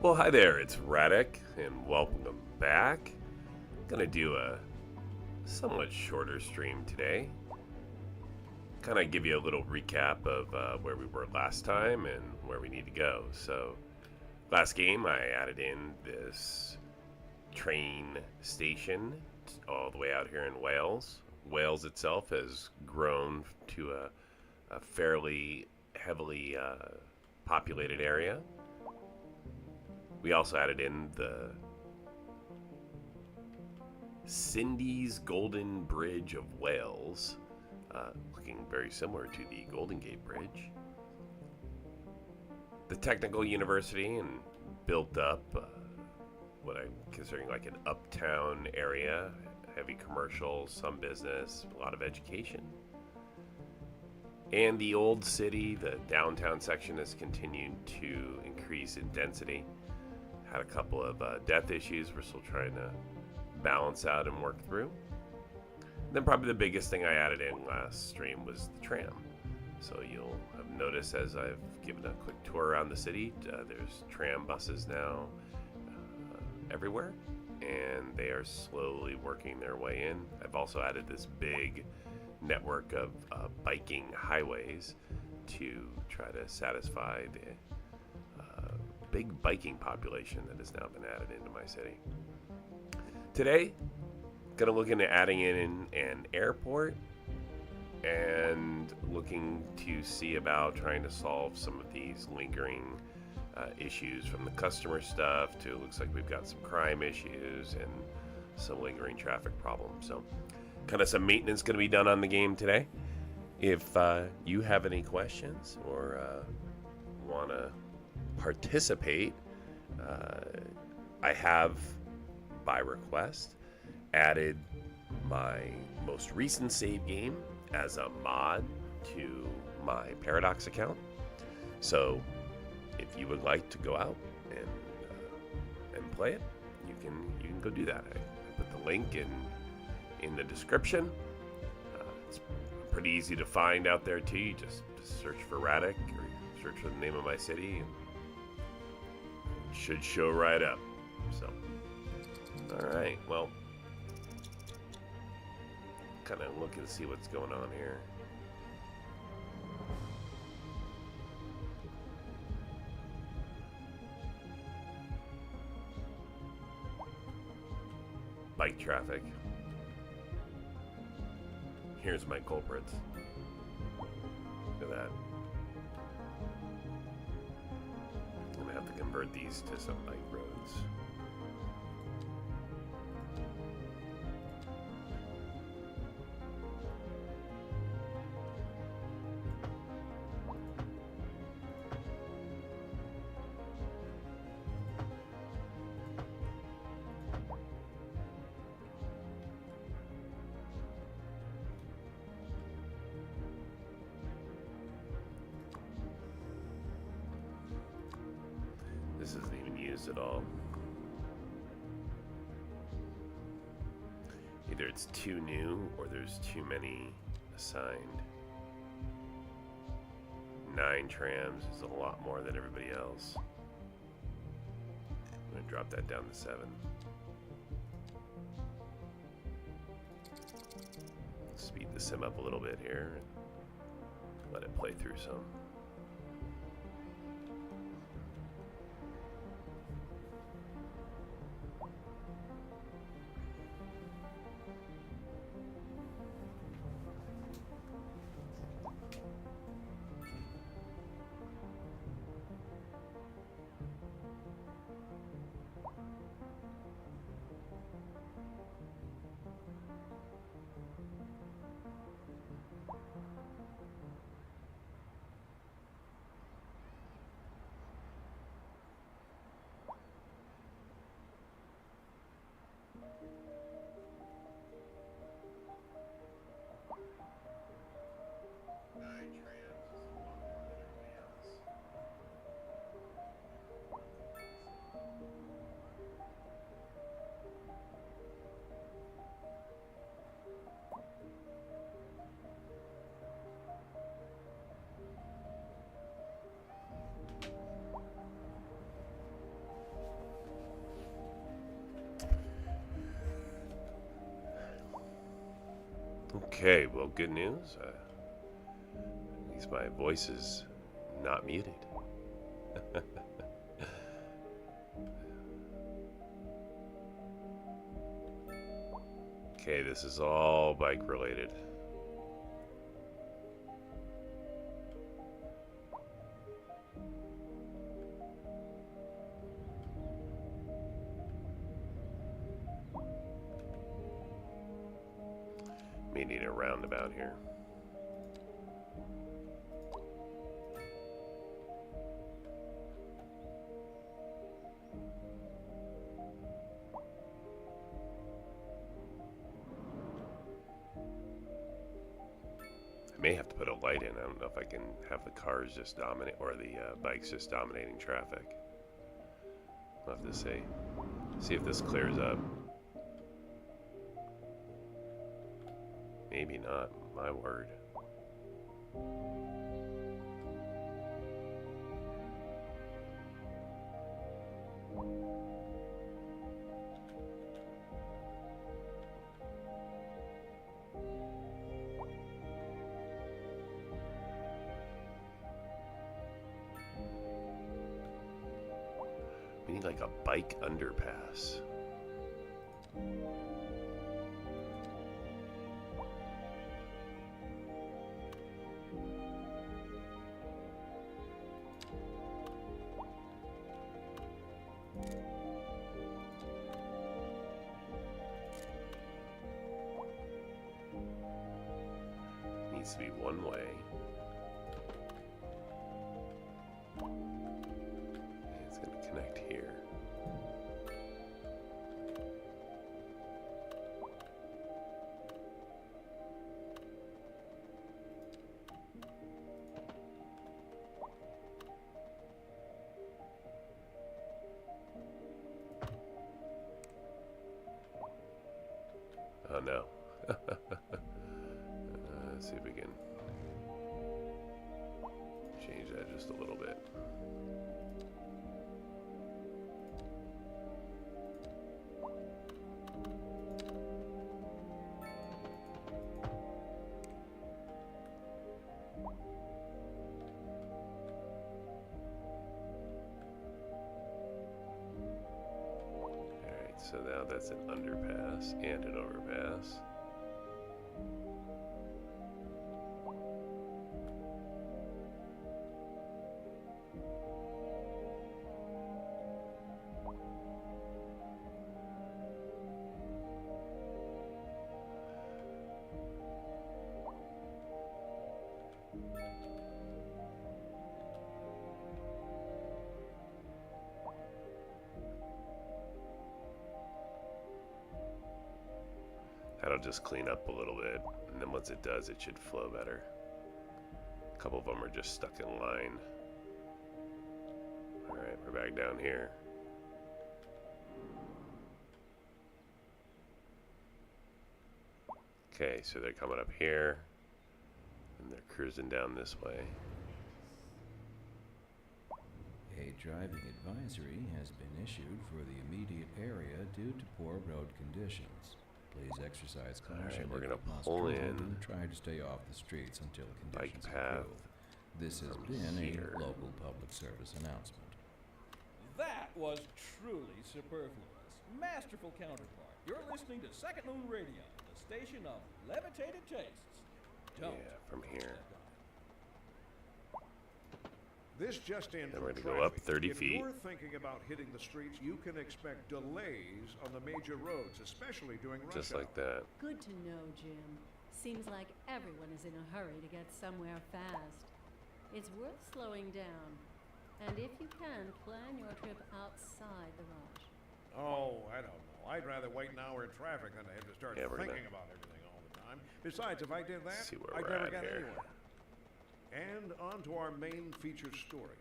Well, hi there, it's Radek, and welcome back. Gonna do a somewhat shorter stream today. Kind of give you a little recap of where we were last time and where we need to go. So, last game I added in this train station all the way out here in Wales. Wales itself has grown to a fairly heavily populated area. We also added in the Cindy's Golden Bridge of Wales, looking very similar to the Golden Gate Bridge. The Technical University, and built up what I'm considering like an uptown area, heavy commercial, some business, a lot of education. And the old city, the downtown section, has continued to increase in density. Had a couple of death issues we're still trying to balance out and work through. And then probably the biggest thing I added in last stream was the tram. So you'll have noticed as I've given a quick tour around the city, there's tram buses now everywhere, and they are slowly working their way in. I've also added this big network of biking highways to try to satisfy the big biking population that has now been added into my city. Today, gonna look into adding in an airport and looking to see about trying to solve some of these lingering issues, from the customer stuff to, looks like we've got some crime issues and some lingering traffic problems. So kind of some maintenance going to be done on the game today. If you have any questions or want to participate, I have, by request, added my most recent save game as a mod to my Paradox account. So if you would like to go out and play it, you can go do that. I put the link in the description. It's pretty easy to find out there too. You just search for Radek or search for the name of my city, and it should show right up. So, all right, well, kind of looking to see what's going on here. Bike traffic. Here's my culprits. Look at that. I'm gonna have to convert these to some bike roads. This isn't even used at all. Either it's too new or there's too many assigned. 9 trams is a lot more than everybody else. I'm going to drop that down to 7. Speed the sim up a little bit here and let it play through some. Okay, well, good news. At least my voice is not muted. Okay, this is all bike related. May need a roundabout here. I may have to put a light in. I don't know if I can have the cars just dominate or the bikes just dominating traffic. I'll have to see. See if this clears up. Maybe not. My word. We need like a bike underpass. Needs to be one way. It's going to connect here. Oh no. Let's see if we can change that just a little bit. Alright, so now that's an underpass and an overpass. That'll just clean up a little bit, and then once it does, it should flow better. A couple of them are just stuck in line. Alright, we're back down here. Okay, so they're coming up here, and they're cruising down this way. A driving advisory has been issued for the immediate area due to poor road conditions. Please exercise caution. Alright, we're going to if pull possible, in and try to stay off the streets until bike conditions path improve. This has from been here. a local public service announcement. That was truly superfluous. Masterful counterpart. You're listening to Second Moon Radio, the station of levitated tastes. Don't. Yeah, from here. This just in. Then we're going to go up 30 feet. If you're thinking about hitting the streets, you can expect delays on the major roads, especially during rush Just hour. like that. Good to know, Jim. Seems like everyone is in a hurry to get somewhere fast. It's worth slowing down. And if you can, plan your trip outside the rush. Oh, I don't know. I'd rather wait an hour in traffic than to have to start Yeah, we're thinking gonna about everything all the time. Besides, if I did that, see where I'd we're never at get here. anywhere. And on to our main featured story.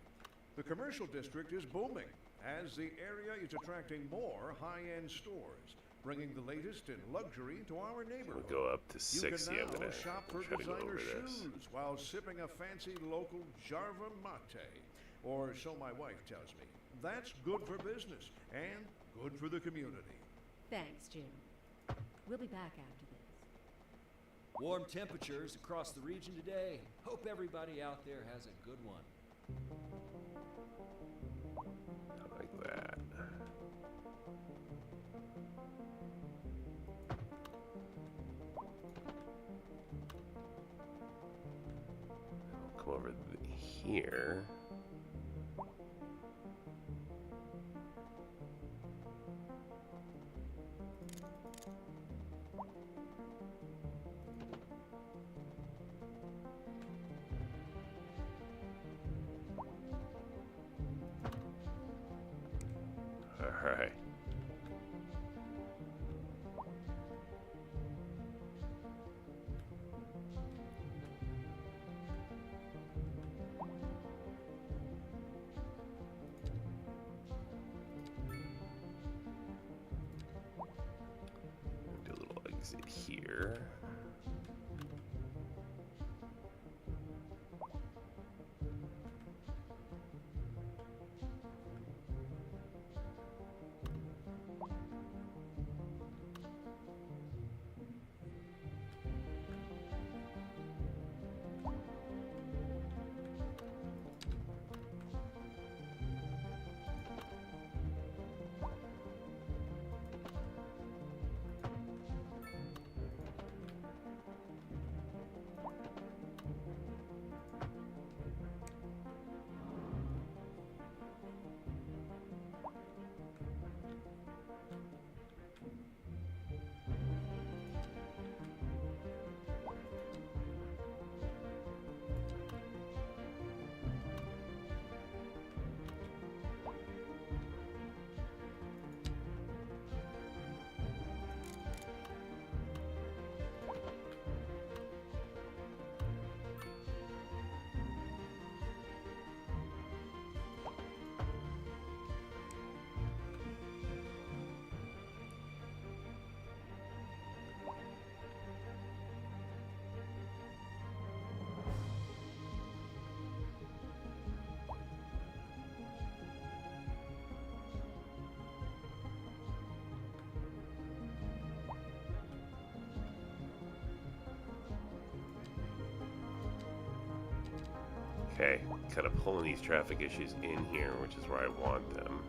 The commercial district is booming as the area is attracting more high-end stores, bringing the latest in luxury to our neighborhood. We'll go up to You 60. can I'm now going to shop for try to go designer over this. shoes while sipping a fancy local Jarva mate, or so my wife tells me. That's good for business and good for the community. Thanks, Jim. We'll be back after this. Warm temperatures across the region today. Hope everybody out there has a good one. I like that. I'll come over here. Alright. Do a little exit here. Okay, kind of pulling these traffic issues in here, which is where I want them.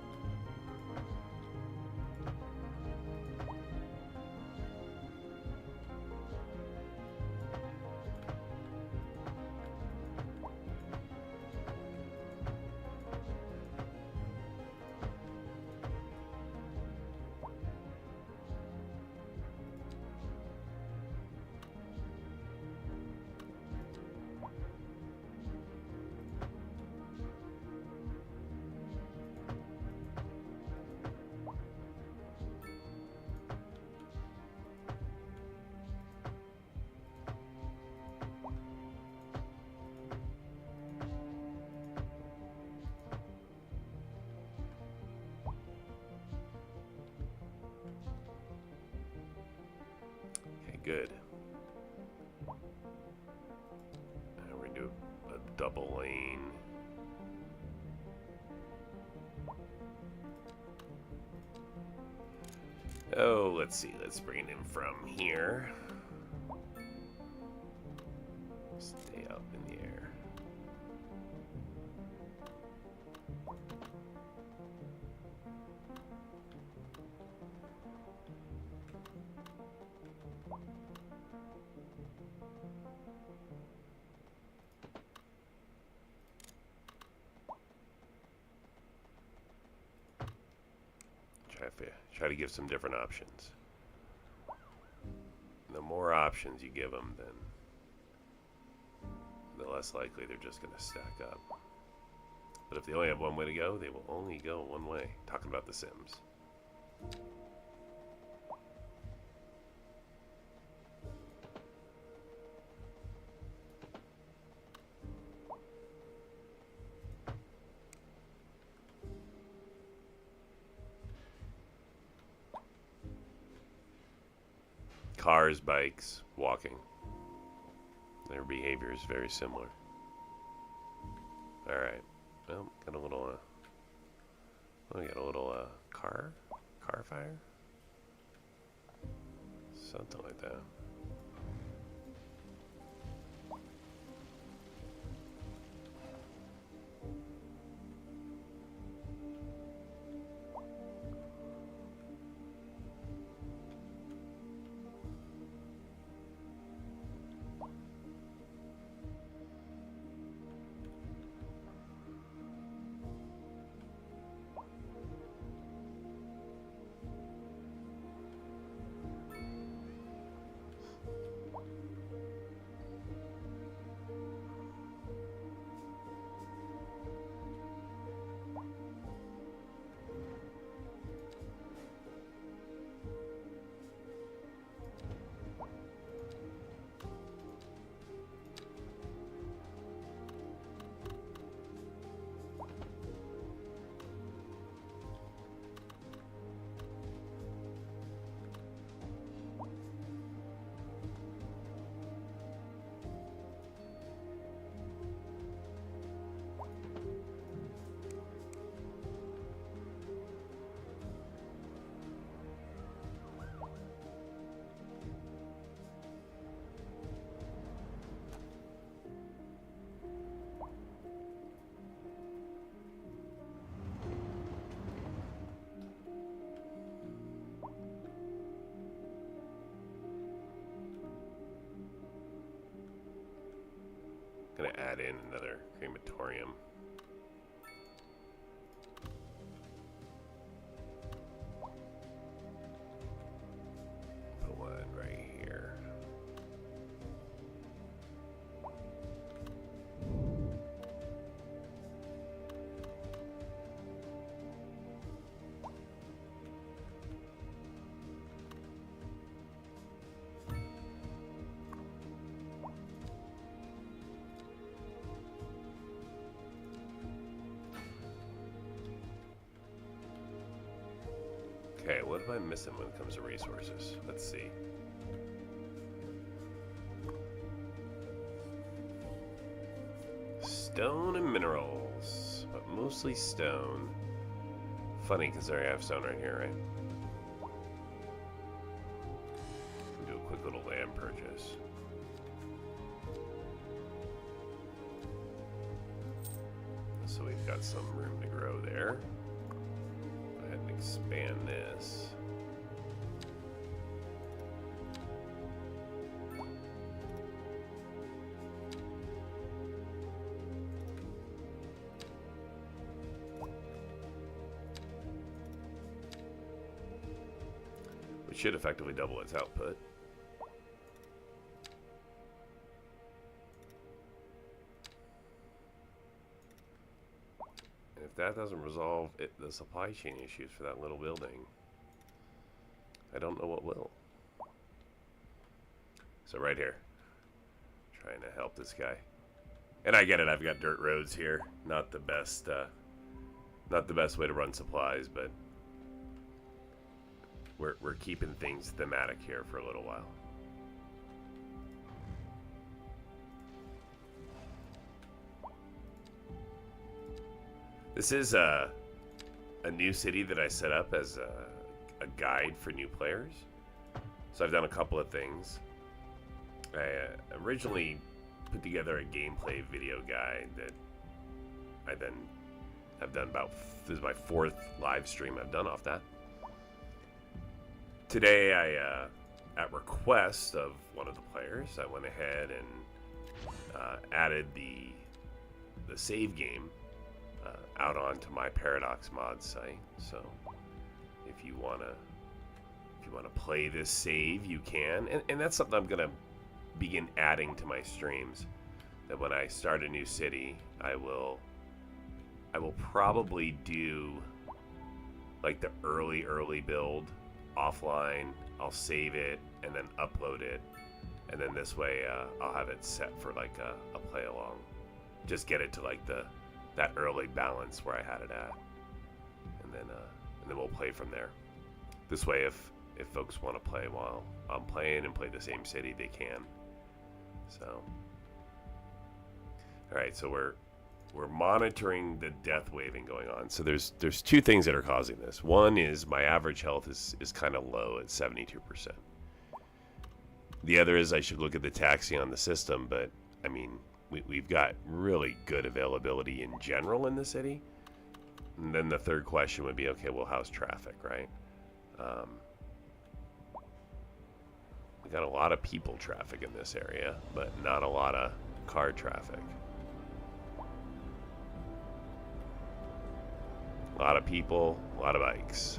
Good. And we're going to do a double lane. Oh, let's see. Let's bring it in from here. Stay up in the air. Try to give some different options. The more options you give them, then the less likely they're just going to stack up. But if they only have one way to go, they will only go one way. Talking about The Sims. Cars, bikes, walking. Their behavior is very similar. Alright. Well, got a little, we got a little, car fire? Something like that. in another crematorium. Put one right here. Okay, what am I missing when it comes to resources? Let's see. Stone and minerals, but mostly stone. Funny, because I have stone right here, right? Do a quick little land purchase. So we've got some room to grow there. Go ahead and expand this. We should effectively double its output. And if that doesn't resolve the supply chain issues for that little building, I don't know what will. So right here, trying to help this guy. And I get it, I've got dirt roads here. Not the best way to run supplies, but we're keeping things thematic here for a little while. This is a new city that I set up as a guide for new players. So I've done a couple of things. I originally put together a gameplay video guide that I then have done this is my 4th live stream I've done off that. Today, at request of one of the players, I went ahead and added the save game out onto my Paradox mod site. So, if you wanna play this save, you can, and that's something I'm gonna begin adding to my streams. That when I start a new city, I will probably do like the early build offline. I'll save it and then upload it, and then this way I'll have it set for like a play along. Just get it to like that early balance where I had it at, and then we'll play from there. This way, if folks want to play while I'm playing and play the same city, they can. So, all right, so we're monitoring the death waving going on. So there's 2 things that are causing this. One is my average health is kind of low at 72%. The other is I should look at the taxing on the system, but I mean, we've got really good availability in general in the city. And then the third question would be, okay, well, how's traffic, right? We got a lot of people traffic in this area, but not a lot of car traffic. A lot of people, a lot of bikes.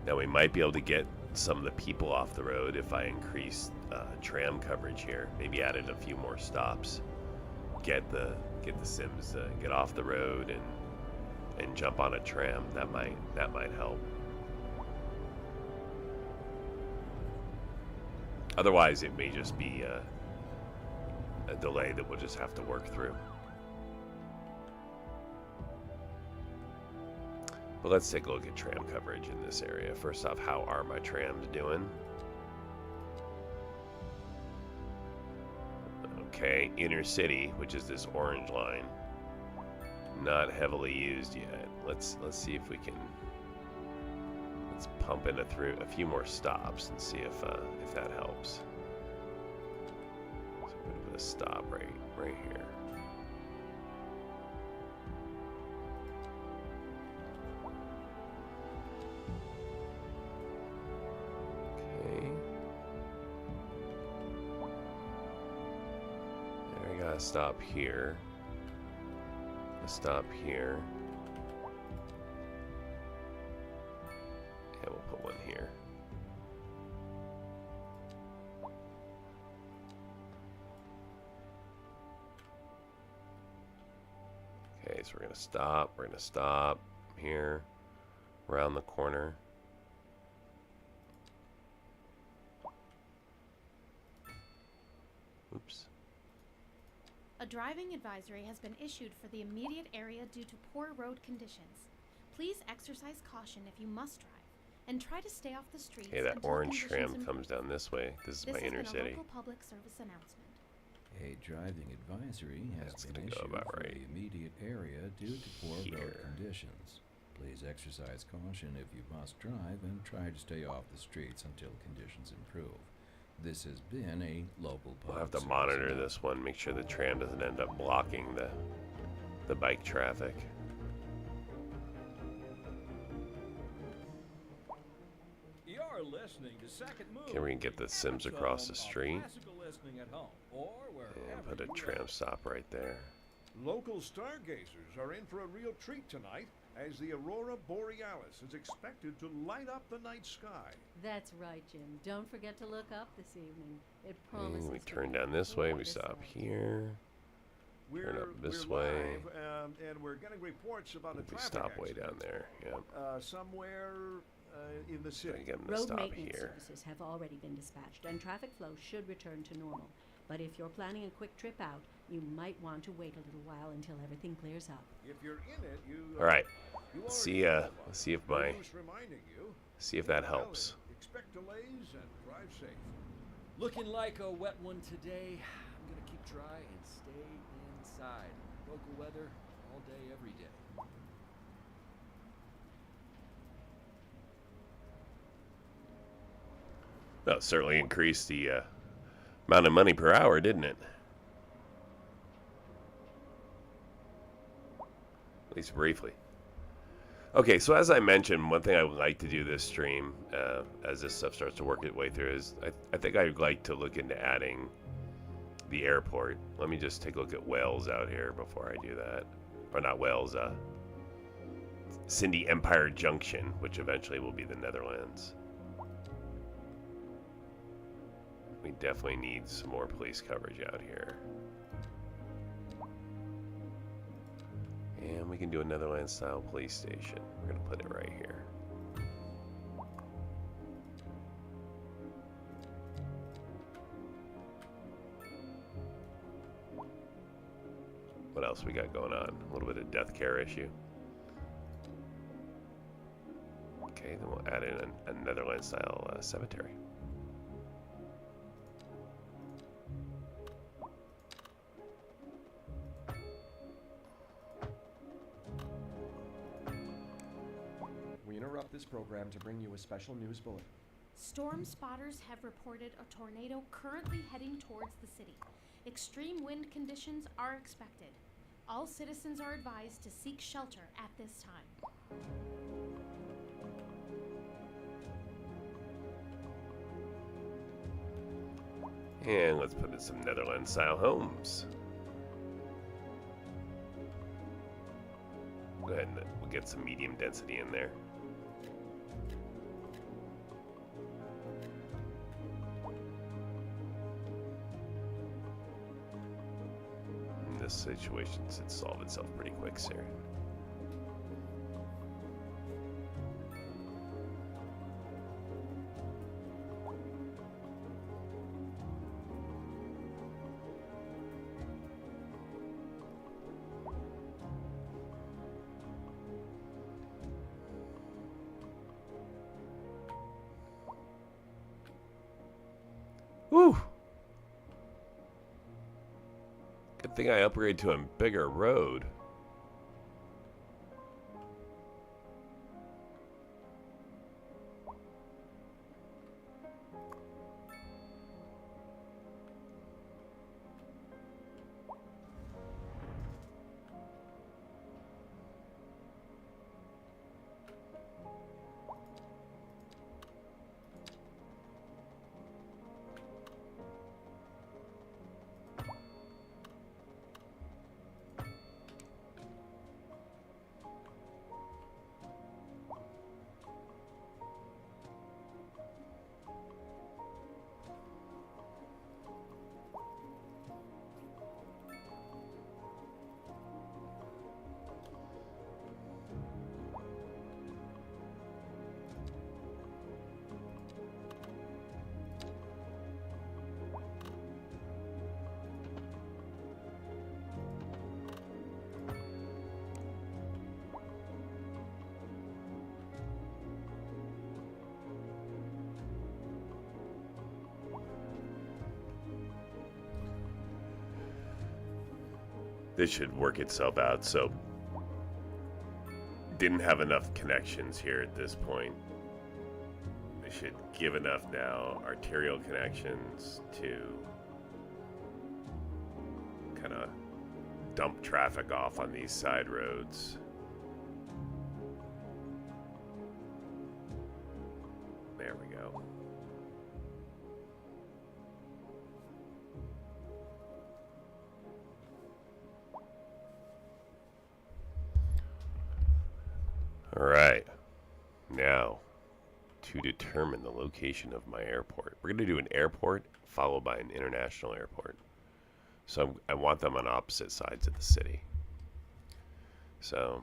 Now we might be able to get some of the people off the road if I increase tram coverage here. Maybe added a few more stops. Get the Sims to get off the road and jump on a tram. That might help. Otherwise, it may just be a delay that we'll just have to work through. But let's take a look at tram coverage in this area. First off, how are my trams doing? Okay, inner city, which is this orange line, not heavily used yet. Let's see if we can. Let's pump in through a few more stops and see if that helps. So we're gonna put a stop right here. Gonna stop here. Gonna stop here. And we'll put one here. Okay, so we're gonna stop. We're gonna stop here, around the corner. Oops. A driving advisory has been issued for the immediate area due to poor road conditions. Please exercise caution if you must drive, and try to stay off the streets. Okay, that until orange conditions tram improve. comes down this way. This is my inner This has been a city. local public service announcement. A driving advisory has That's been gonna go issued about for right the immediate area due to poor road here. conditions. Please exercise caution if you must drive and try to stay off the streets until conditions improve. This has been a local public We'll have to service monitor announcement. this one, make sure the tram doesn't end up blocking the bike traffic. You're listening to Second Move. Okay, we can get the Sims Home across the of street. classical listening at home or wherever And put a you tram are. stop right there. Local stargazers are in for a real treat tonight as the aurora borealis is expected to light up the night sky. That's right, Jim. Don't forget to look up this evening. It And promises we to turn be down this way, we gorgeous stop out. here. Turn up this we're way. live, and we're getting reports about a We traffic stop way accident, down there. Yeah. somewhere in the city. Again, I'm gonna Road stop maintenance here. services have already been dispatched, and traffic flow should return to normal. But if you're planning a quick trip out, you might want to wait a little while until everything clears up. If you're in it, you. All right. You Let's already see. know us. Let's see if No my use reminding you. see if that Well, helps. Expect delays and drive safe. Looking like a wet one today. I'm gonna keep dry and stay inside. Local weather all day, every day. Well, it certainly increased the amount of money per hour, didn't it? At least briefly. Okay, so as I mentioned, one thing I would like to do this stream, as this stuff starts to work its way through, is I think I'd like to look into adding the airport. Let me just take a look at Wales out here before I do that. Or not Wales, Cindy Empire Junction, which eventually will be the Netherlands. We definitely need some more police coverage out here. And we can do a Netherlands style police station. We're going to put it right here. What else we got going on? A little bit of death care issue. Okay, then we'll add in a Netherlands style cemetery. We interrupt this program to bring you a special news bulletin. Storm spotters have reported a tornado currently heading towards the city. Extreme wind conditions are expected. All citizens are advised to seek shelter at this time. And let's put in some Netherlands style homes. Go ahead and we'll get some medium density in there. And this situation should solve itself pretty quick, sir. Whew. Good thing I upgraded to a bigger road. this should work itself out. So didn't have enough connections here at this point. They should give enough now arterial connections to kind of dump traffic off on these side roads. There we go. All right. Now, to determine the location of my airport, we're going to do an airport followed by an international airport. So I want them on opposite sides of the city. So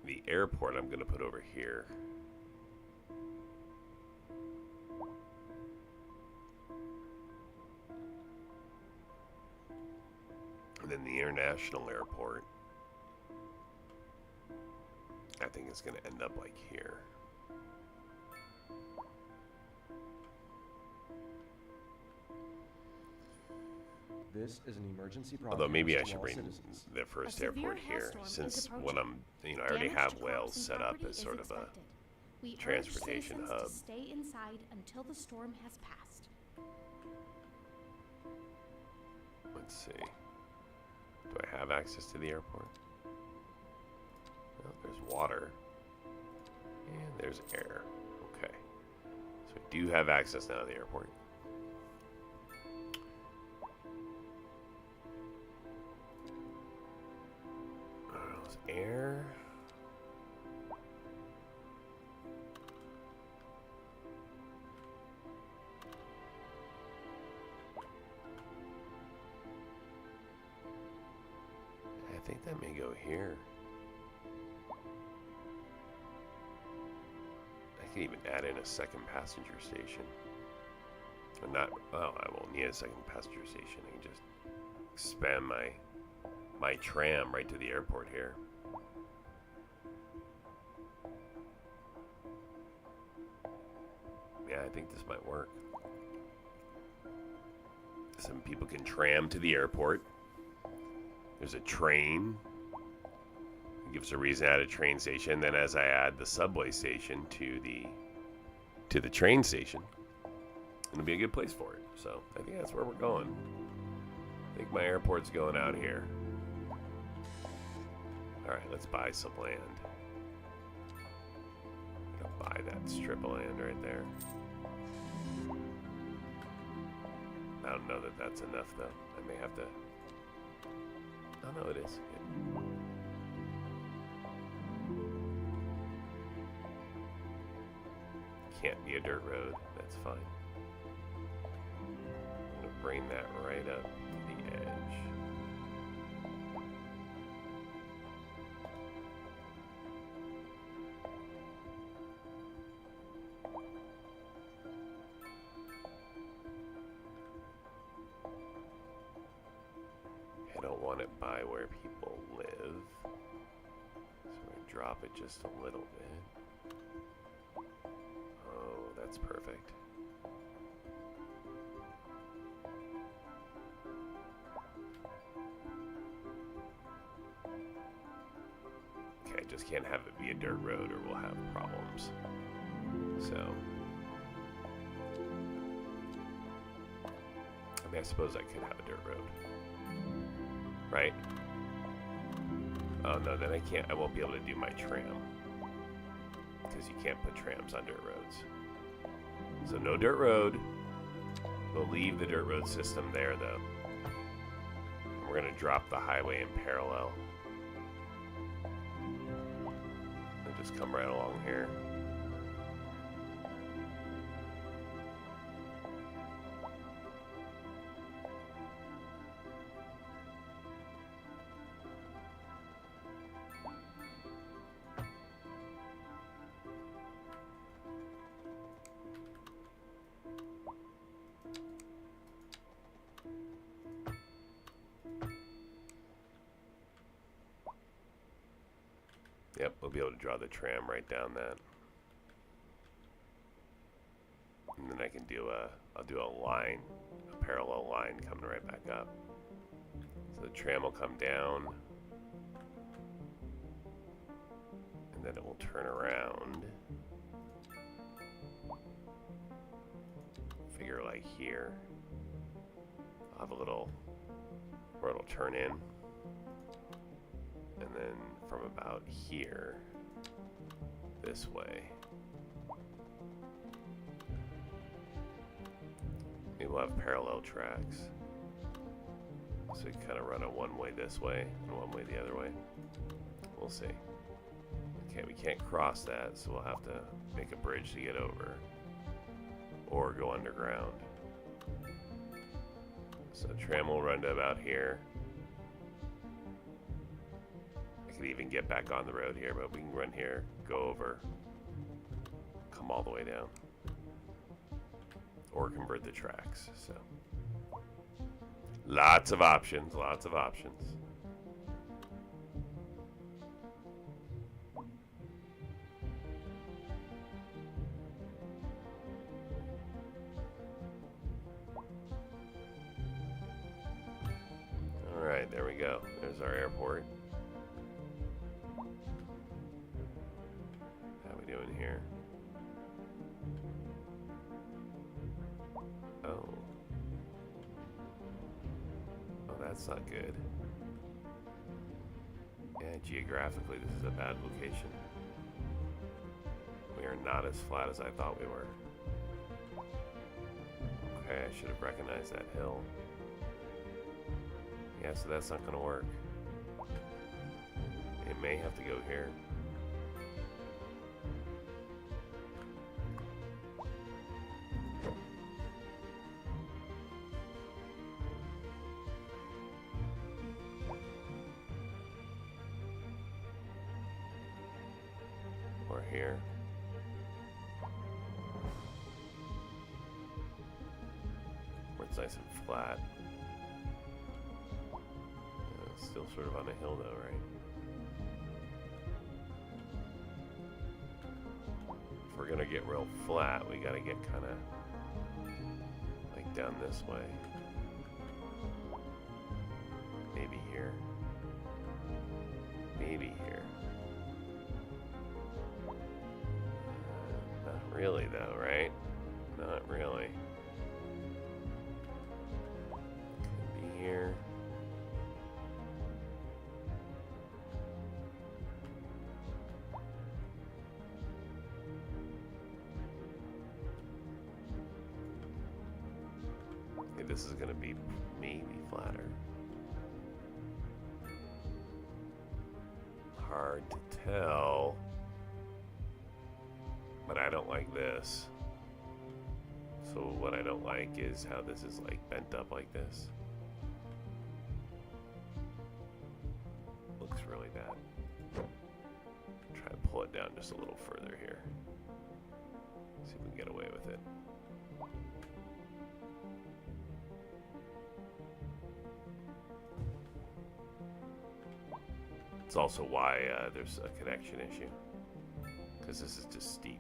the airport I'm going to put over here. And then the international airport, I think it's going to end up like here. This is an emergency broadcast. Although maybe I to should all bring citizens. the first A severe airport here, hailstorm is since approaching. when I already Damage have to Wales crops and set up property as is sort of a expected. We urge transportation citizens hub. to stay inside until the storm has passed. Let's see. Do I have access to the airport? Well, there's water. And there's air. Okay. So I do have access now to the airport. There's air. I think that may go here. I can even add in a second passenger station. Or not, well, I won't need a second passenger station. I can just expand my tram right to the airport here. Yeah, I think this might work. Some people can tram to the airport. There's a train. It gives a reason to add a train station. Then as I add the subway station to the train station, it'll be a good place for it. So I think that's where we're going. I think my airport's going out here. All right, let's buy some land. I'll buy that strip of land right there. I don't know that that's enough though. I may have to. Oh no, it is. Good. Can't be a dirt road. That's fine. I'm gonna bring that right up to the edge. I don't want it by where people live, so I'm gonna drop it just a little bit. Oh, that's perfect. Okay, I just can't have it be a dirt road or we'll have problems. So, I mean, I suppose I could have a dirt road. Right? Oh no, then I can't. I won't be able to do my tram because you can't put trams on dirt roads. So no dirt road. We'll leave the dirt road system there though. And we're gonna drop the highway in parallel. And just come right along here. Yep, we'll be able to draw the tram right down that. And then I I can do I'll do a line, a parallel line coming right back up. So the tram will come down, and then it will turn around. Figure like here. I'll have a little where it'll turn in, and then from about here this way. Maybe we'll have parallel tracks. So we kind of run it one way this way and one way the other way. We'll see. Okay, we can't cross that, so we'll have to make a bridge to get over. Or go underground. So the tram will run to about here. I could even get back on the road here, but we can run here, go over, come all the way down. Or convert the tracks, so. Lots of options, lots of options. All right, there we go. There's our airport. How we doing here? Oh. Oh, that's not good. Yeah, geographically, this is a bad location. We are not as flat as I thought we were. Okay, I should have recognized that hill. Yeah, so that's not going to work. It may have to go here. Or here. Where it's nice and flat. Still sort of on a hill though, right? If we're gonna get real flat, we gotta get kind of like down this way. Maybe here. Maybe here. Not really though, right? Not really. Could be here. This is gonna be maybe flatter. Hard to tell. But I don't like this. So what I don't like is how this is like bent up like this. Looks really bad. Try to pull it down just a little further here. See if we can get away with it. It's also why there's a connection issue, because this is just steep.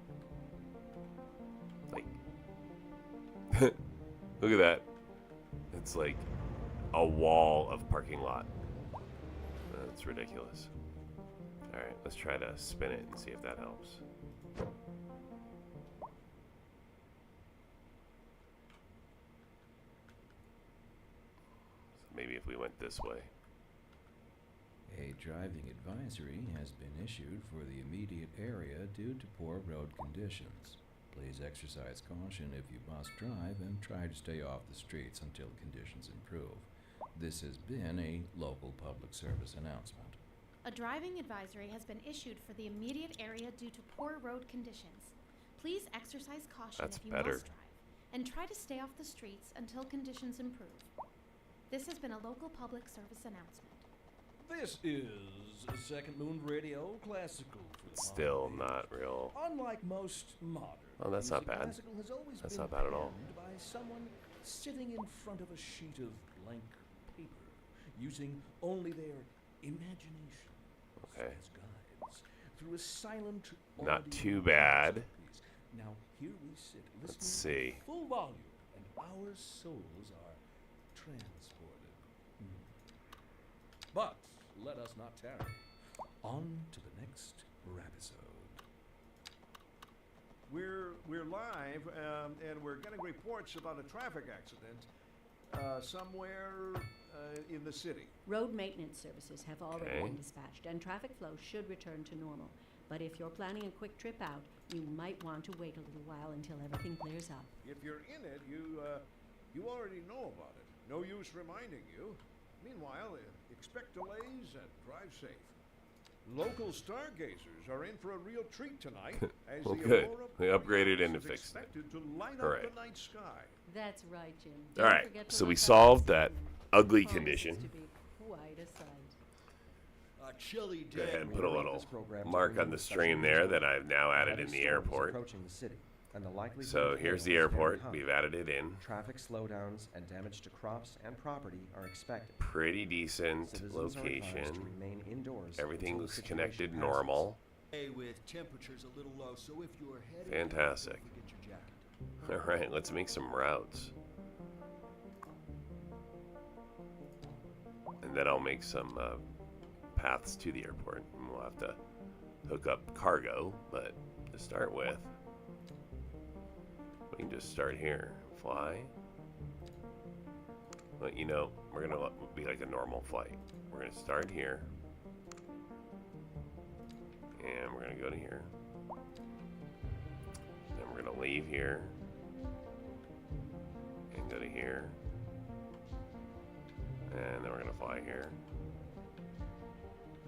Like, look at that. It's like a wall of parking lot. That's ridiculous. All right, let's try to spin it and see if that helps. So maybe if we went this way. A driving advisory has been issued for the immediate area due to poor road conditions. Please exercise caution if you must drive and try to stay off the streets until conditions improve. This has been a local public service announcement. A driving advisory has been issued for the immediate area due to poor road conditions. Please exercise caution That's if you better. must drive and try to stay off the streets until conditions improve. This has been a local public service announcement. This is Second Moon Radio Classical. It's still not real. Unlike most modern Oh, that's not music, bad. classical has always That's been not bad at all. penned by someone sitting in front of a sheet of blank paper, using only their imagination Okay. as guides through a silent Not audio too bad. masterpiece Now here we sit, Let's listening see. at full volume, and our souls are transported. But let us not tarry. On to the next episode. We're live, and we're getting reports about a traffic accident somewhere in the city. Road maintenance services have already Okay. been dispatched, and traffic flow should return to normal. But if you're planning a quick trip out, you might want to wait a little while until everything clears up. If you're in it, you already know about it. No use reminding you. Meanwhile, expect delays and drive safe. Local stargazers are in for a real treat tonight as Well, the good. aurora They upgraded borealis and is fixed it. expected to light All up right. the night sky. That's right, Jim. All Don't right, forget to so we look up solved the that scene. ugly Promises condition. to be quite a sight. A chilly Go ahead day. and We put a interrupt little this program to mark bring on you the a special stream there news that I've now added Heavy in the storms airport. approaching the city, and the likelihood So of here's the hail is very airport. high. We've added it in. Traffic slowdowns and damage to crops and property are expected. Pretty decent Citizens are advised to location. remain indoors Everything until the looks situation connected passes. normal. With temperatures a little low, so if you're headed Fantastic. don't forget your jacket. All right, let's make some routes. And then I'll make some paths to the airport. And we'll have to hook up cargo, but to start with, we can just start here. Fly. But you know, we're going to be like a normal flight. We're going to start here. And we're going to go to here. Then we're going to leave here. And go to here. And then we're going to fly here.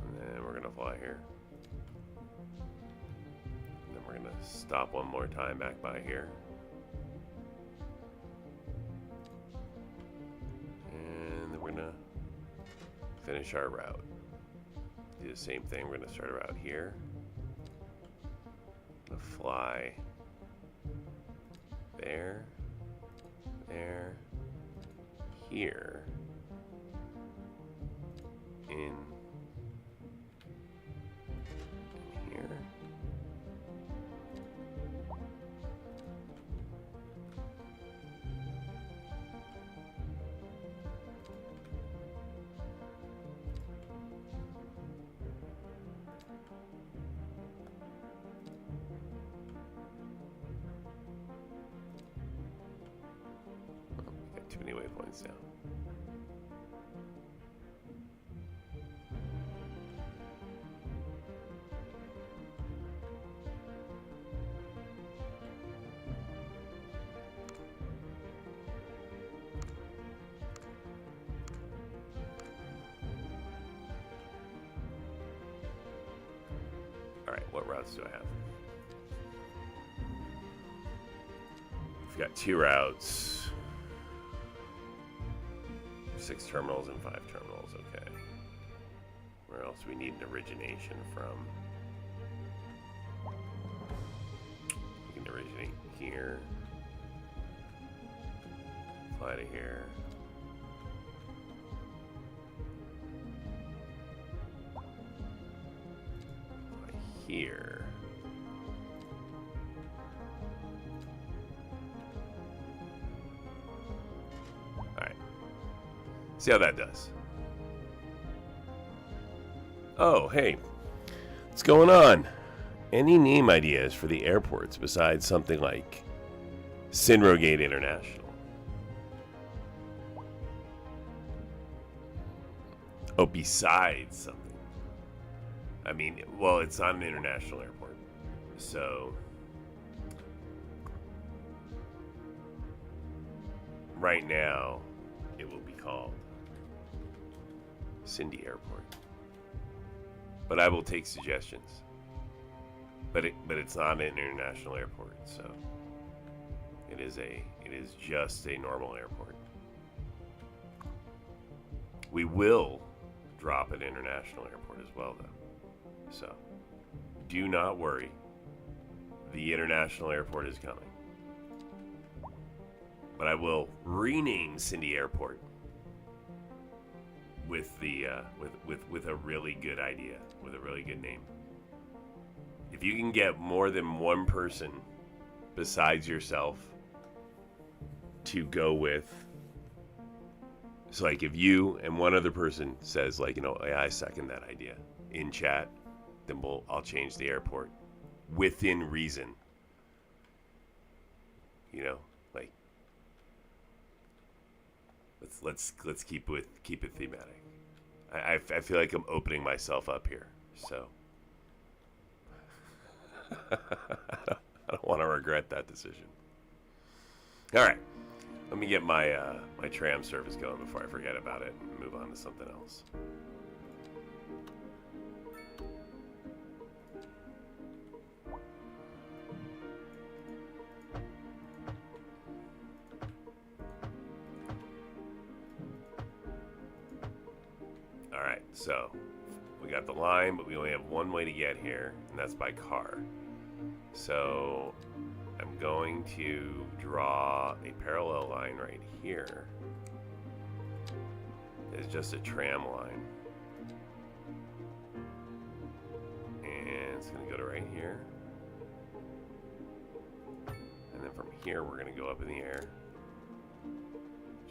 And then we're going to fly here. And then we're going to stop one more time back by here. And then we're going to finish our route. Do the same thing. We're going to start a route here. Gonna fly there, here, in here. Got too many waypoints now. All right, what routes do I have? We've got 2 routes. 6 terminals and 5 terminals, okay. Where else do we need an origination from? We can originate here. Fly to here. Fly here. Alright. See how that does. Oh, hey. What's going on? Any name ideas for the airports besides something like Cinrogate International? Oh, besides something. I mean, well, it's not an international airport. So, right now, it will be called Cindy Airport. But I will take suggestions. But it's not an international airport, so it is just a normal airport. We will drop an international airport as well, though. So do not worry. The international airport is coming. But I will rename Cindy Airport with the with a really good idea, with a really good name. If you can get more than one person besides yourself to go with. So like if you and one other person says like, you know, yeah, I second that idea in chat, then I'll change the airport within reason. You know, like let's keep it thematic. I feel like I'm opening myself up here, so I don't want to regret that decision. All right, let me get my my tram service going before I forget about it and move on to something else. Alright, so we got the line, but we only have one way to get here, and that's by car. So I'm going to draw a parallel line right here. It's just a tram line. And it's going to go to right here. And then from here, we're going to go up in the air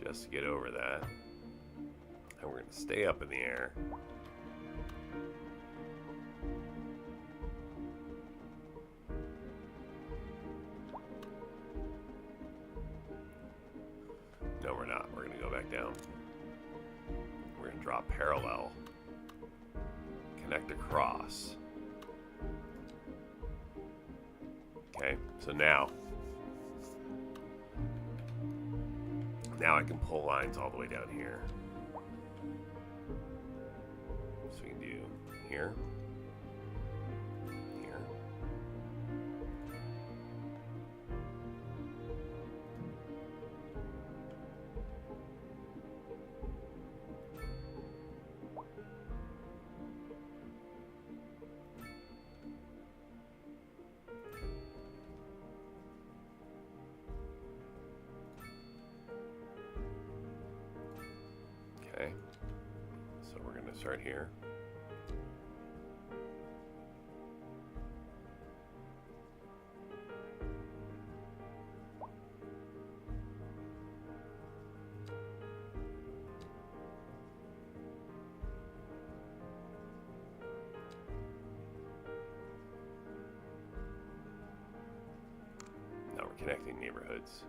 just to get over that. And we're going to stay up in the air. No, we're not. We're going to go back down. We're going to draw parallel. Connect across. Okay, so now I can pull lines all the way down here. So we can do here, here, okay. So we're going to start here. Now we're connecting neighborhoods.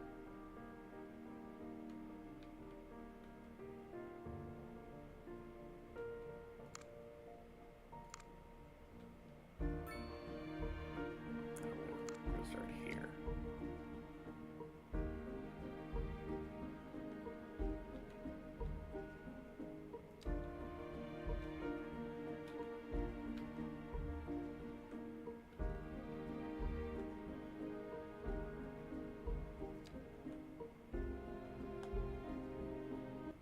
We're going to start here.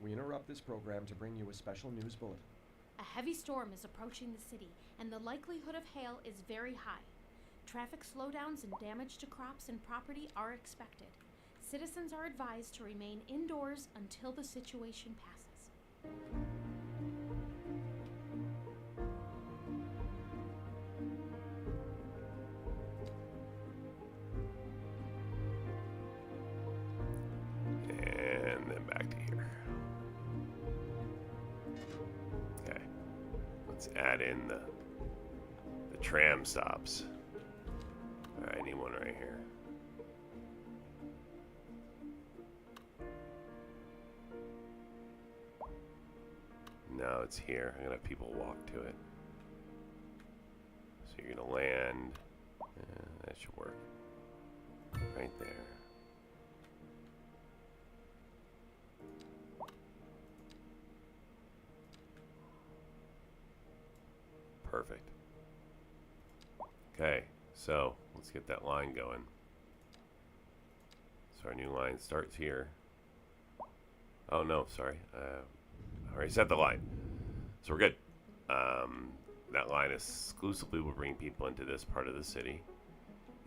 We interrupt this program to bring you a special news bulletin. A heavy storm is approaching the city, and the likelihood of hail is very high. Traffic slowdowns and damage to crops and property are expected. Citizens are advised to remain indoors until the situation passes. And then back to here. Okay. Let's add in the tram stops. Alright, I need one right here. No, it's here. I'm gonna have people walk to it. So you're gonna land. That should work. Right there. Perfect. Okay, so let's get that line going. So our new line starts here. Oh no, sorry. I already set the line. So we're good. That line exclusively will bring people into this part of the city.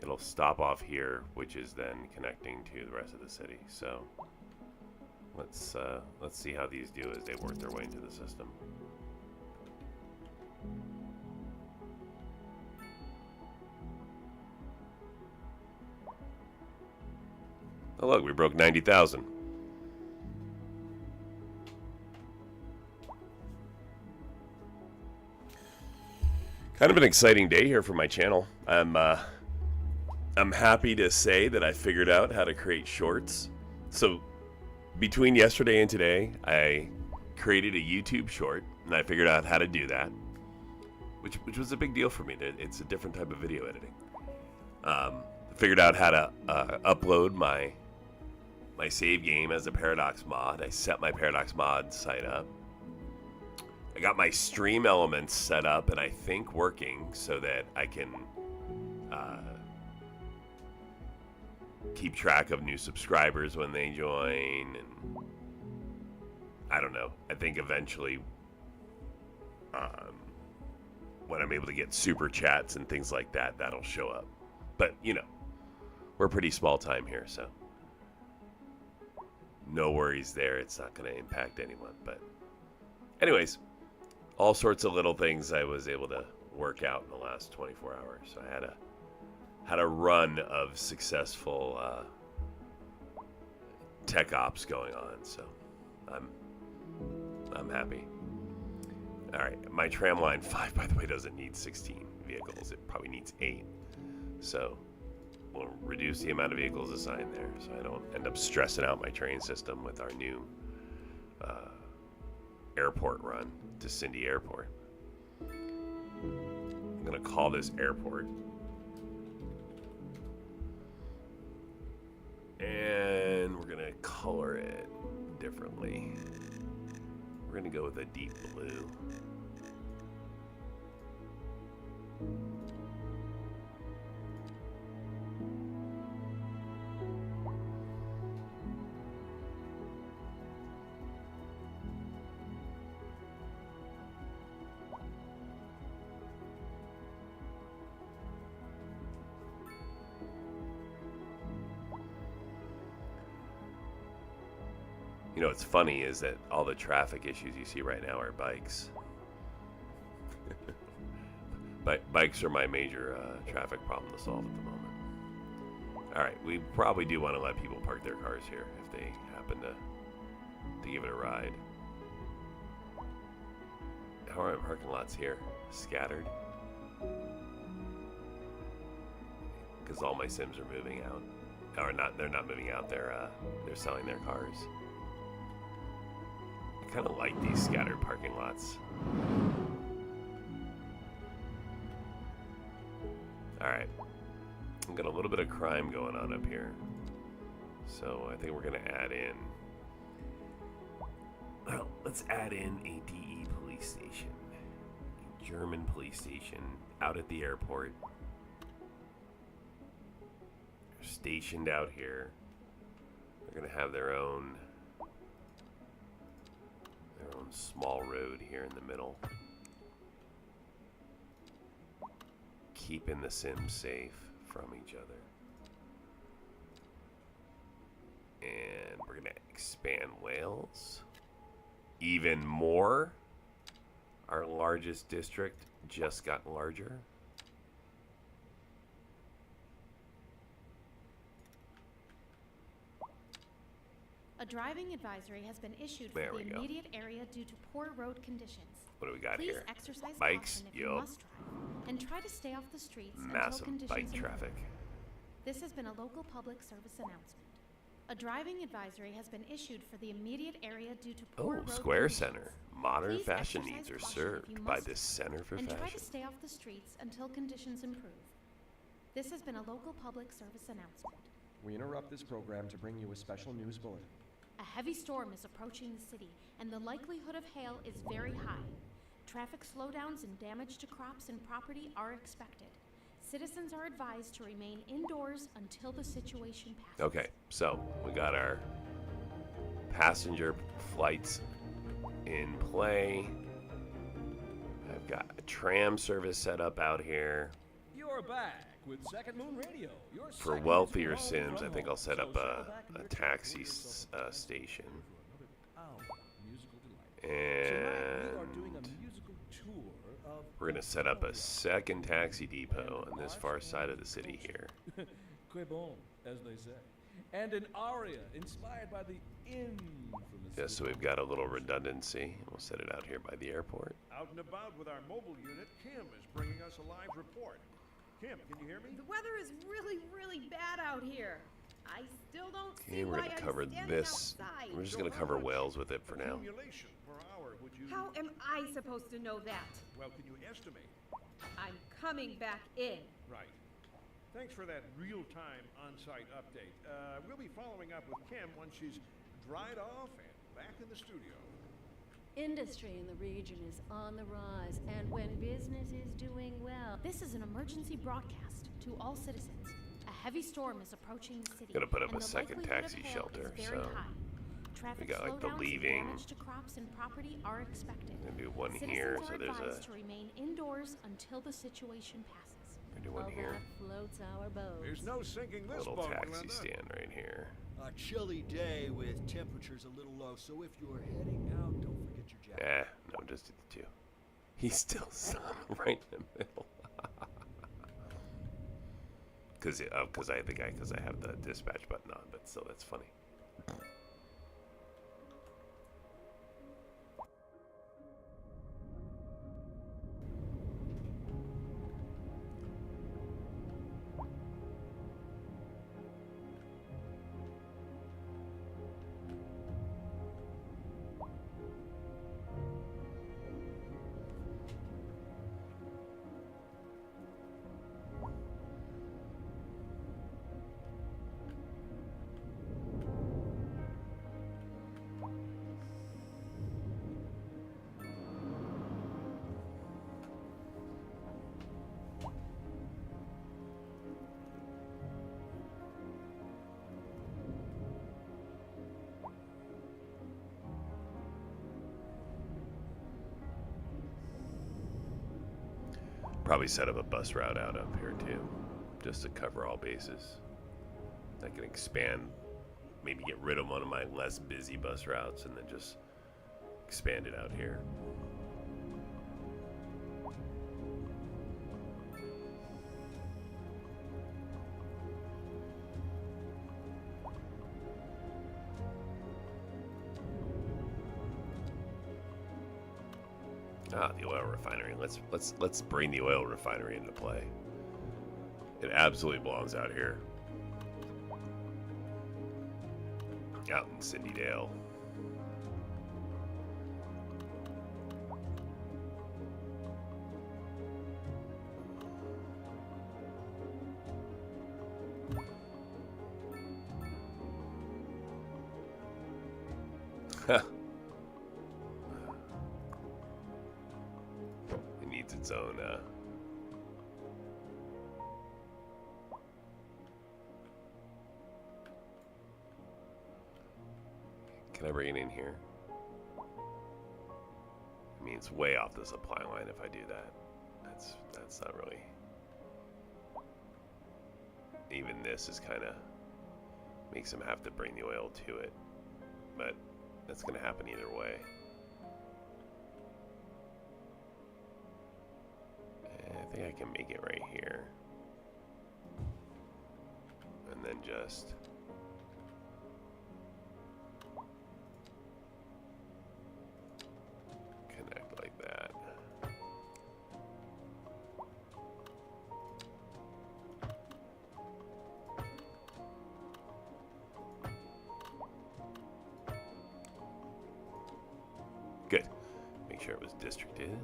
It'll stop off here, which is then connecting to the rest of the city. So let's see how these do as they work their way into the system. Oh, look, we broke 90,000. Kind of an exciting day here for my channel. I'm happy to say that I figured out how to create shorts. So between yesterday and today, I created a YouTube short, and I figured out how to do that, which was a big deal for me. It's a different type of video editing. Figured out how to upload my save game as a Paradox mod. I set my Paradox mod site up. I got my stream elements set up and I think working so that I can keep track of new subscribers when they join, and I don't know. I think eventually when I'm able to get super chats and things like that, that'll show up. But, you know, we're pretty small time here, so no worries there. It's not going to impact anyone. But anyways, all sorts of little things I was able to work out in the last 24 hours. So I had a run of successful tech ops going on. So I'm happy. All right, my Tramline 5, by the way, doesn't need 16 vehicles. It probably needs 8. So we'll reduce the amount of vehicles assigned there, so I don't end up stressing out my train system with our new airport run to Cindy Airport. I'm gonna call this airport, and we're gonna color it differently. We're gonna go with a deep blue. You know, what's funny is that all the traffic issues you see right now are bikes. Bikes are my major traffic problem to solve at the moment. All right, we probably do want to let people park their cars here if they happen to give it a ride. How are my parking lots here? Scattered? Because all my Sims are moving out. Or not, they're not moving out, they're selling their cars. I kind of like these scattered parking lots. Alright. I've got a little bit of crime going on up here. So I think we're going to add in... Well, let's add in a DE police station. A German police station out at the airport. They're stationed out here. They're going to have their own small road here in the middle. Keeping the Sims safe from each other. And we're going to expand Wales even more. Our largest district just got larger. A driving advisory has been issued for the immediate area due to poor road conditions. What do we got Please here? exercise Bikes, caution if you must drive, and try to stay off the streets until massive conditions bike improve. traffic. This has been a local public service announcement. A driving advisory has been issued for the immediate area due to poor road Square conditions. Center. Modern Please fashion exercise needs are caution if served you by must this Center for and Fashion. try to stay off the streets until conditions improve. This has been a local public service announcement. We interrupt this program to bring you a special news bulletin. A heavy storm is approaching the city, and the likelihood of hail is very high. Traffic slowdowns and damage to crops and property are expected. Citizens are advised to remain indoors until the situation passes. Okay, so we got our passenger flights in play. I've got a tram service set up out here. You're back with Second Moon Radio. Your For second wealthier home Sims, from I think home. I'll set So up settle back in a your taxi chair station. for another hour of musical delight. Tonight we are doing And a musical tour of we're going to set up a second taxi depot on this far side of the city here. Que bon, as they say. and an aria inspired by the infamous. Yeah, so we've got a little redundancy. We'll set it out here by the airport. Out and about with our mobile unit, Kim is bringing us a live report. Kim, can you hear me? The weather is really, really bad out here. I still don't Okay, see we're why gonna I'm cover standing this. outside. We're just So gonna how cover much whales with it for now. Accumulation per hour would you... How am I supposed to know that? Well, can you estimate? I'm coming back in. Right. Thanks for that real-time on-site update. We'll be following up with Kim once she's dried off and back in the studio. Industry in the region is on the rise, and when business is doing well, This is an emergency broadcast to all citizens. A heavy storm is approaching the city. Gonna put up and a the second likelihood taxi of hail shelter, is very so high. Traffic got, like, the slowdowns leaving. and damage to crops and property are expected. Gonna do one Citizens here, are so there's advised a. to remain indoors until the situation passes. Gonna do oh, one here. that floats our boat. There's no sinking this Little boat, taxi Glenda. stand right here. A chilly day with temperatures a little low, so if you're heading out, don't forget your jacket. No, just do the two. He's still right in the middle. Because I have the dispatch button on, but still, that's funny. Probably set up a bus route out up here too, just to cover all bases. I can expand, maybe get rid of one of my less busy bus routes and then just expand it out here. The oil refinery. Let's bring the oil refinery into play. It absolutely belongs out here. Out in Cindydale. It needs its own Can I bring it in here? I mean, it's way off the supply line if I do that. That's not really. Even this is kind of makes them have to bring the oil to it, but that's going to happen either way. I think I can make it right here, and then just. Connect like that. Good. Make sure it was districted.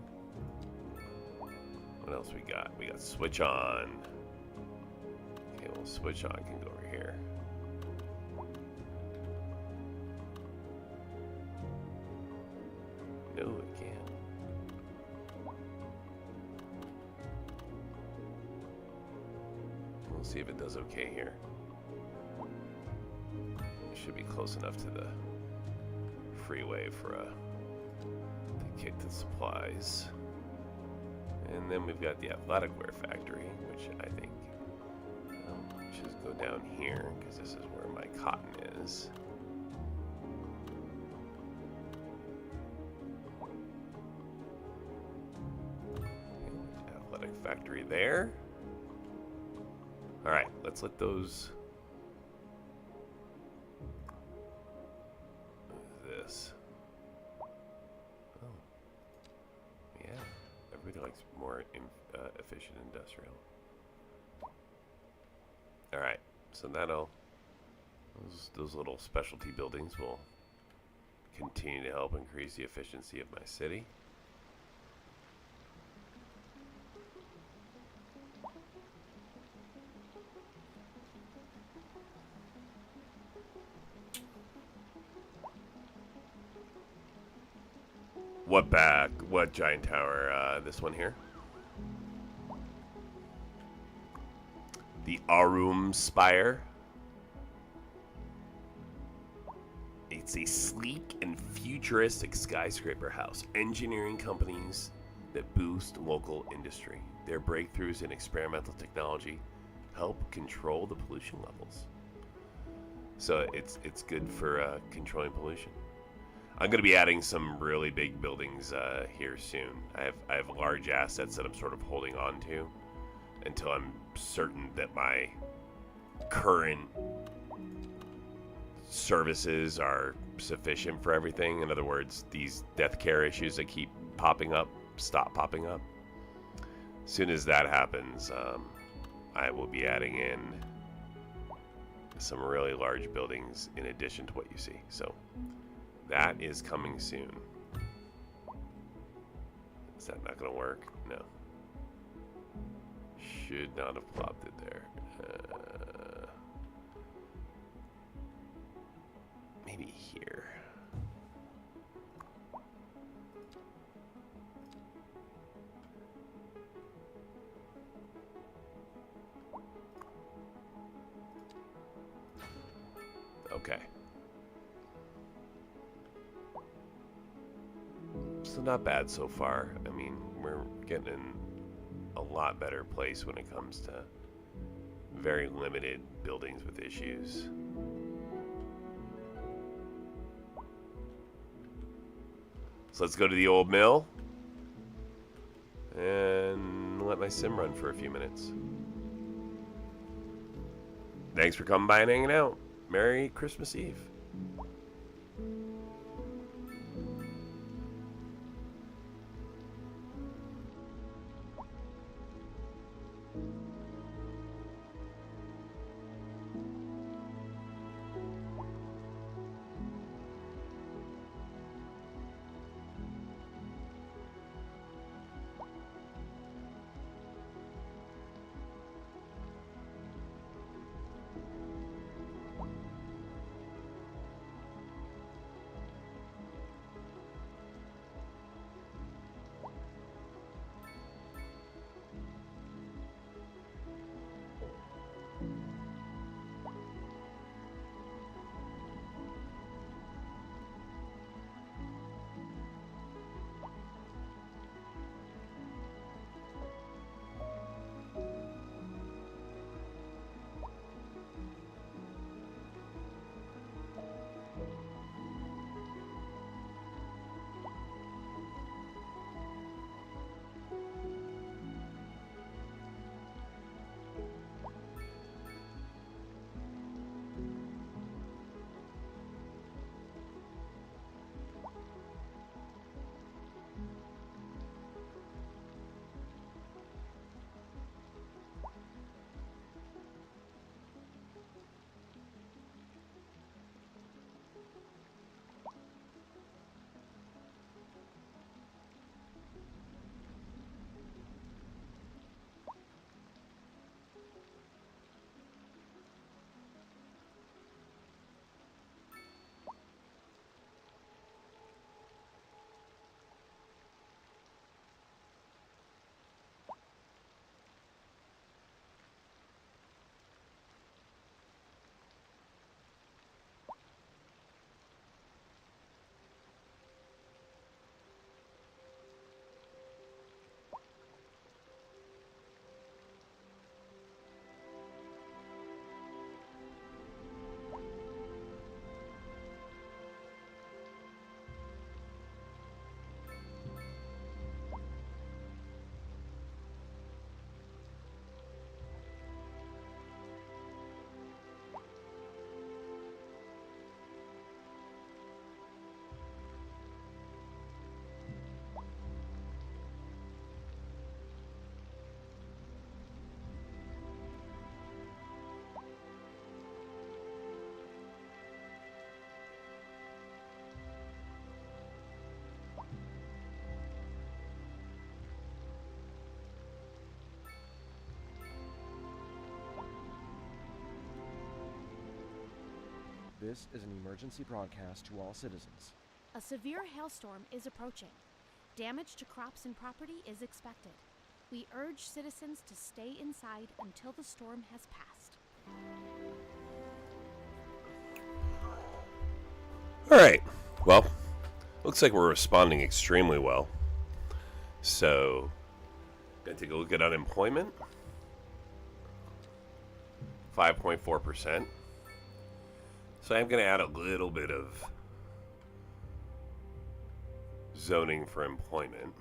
What else we got? We got switch on. Okay, well, switch on can go over here. No, it can't. We'll see if it does okay here. It should be close enough to the freeway for to kick the supplies. And then we've got the athletic wear factory, which I think should go down here because this is where my cotton is. Athletic factory there. All right, let's let those this. Oh. Yeah. Everybody likes more efficient industrial. Alright. So that'll... Those little specialty buildings will continue to help increase the efficiency of my city. What giant tower? This one here. The Arum Spire. It's a sleek and futuristic skyscraper house. Engineering companies that boost local industry. Their breakthroughs in experimental technology help control the pollution levels. So it's good for controlling pollution. I'm going to be adding some really big buildings here soon. I have large assets that I'm sort of holding on to until I'm certain that my current services are sufficient for everything. In other words, these death care issues that keep popping up stop popping up. As soon as that happens, I will be adding in some really large buildings in addition to what you see. So that is coming soon. Is that not going to work? No. Should not have plopped it there. Maybe here. Okay. So not bad so far. I mean, we're getting in a lot better place when it comes to very limited buildings with issues. So let's go to the old mill and let my sim run for a few minutes. Thanks for coming by and hanging out. Merry Christmas Eve. This is an emergency broadcast to all citizens. A severe hailstorm is approaching. Damage to crops and property is expected. We urge citizens to stay inside until the storm has passed. All right. Well, looks like we're responding extremely well. So, gonna take a look at unemployment. 5.4%. So I'm gonna add a little bit of zoning for employment.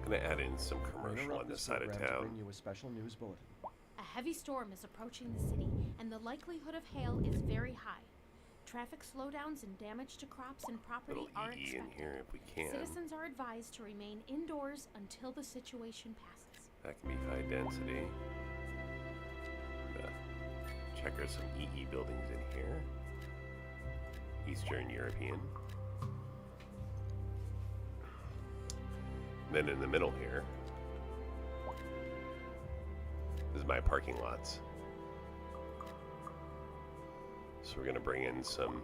Gonna add in some commercial on this side of town. Bring you a special news bulletin. A heavy storm is approaching the city, and the likelihood of hail is very high. Traffic slowdowns and damage to crops and property Little are EE expected. in here if we can. Citizens are advised to remain indoors until the situation passes. That can be high density. Check out some EE buildings in here. Eastern European. Then in the middle here, this is my parking lots. So we're gonna bring in some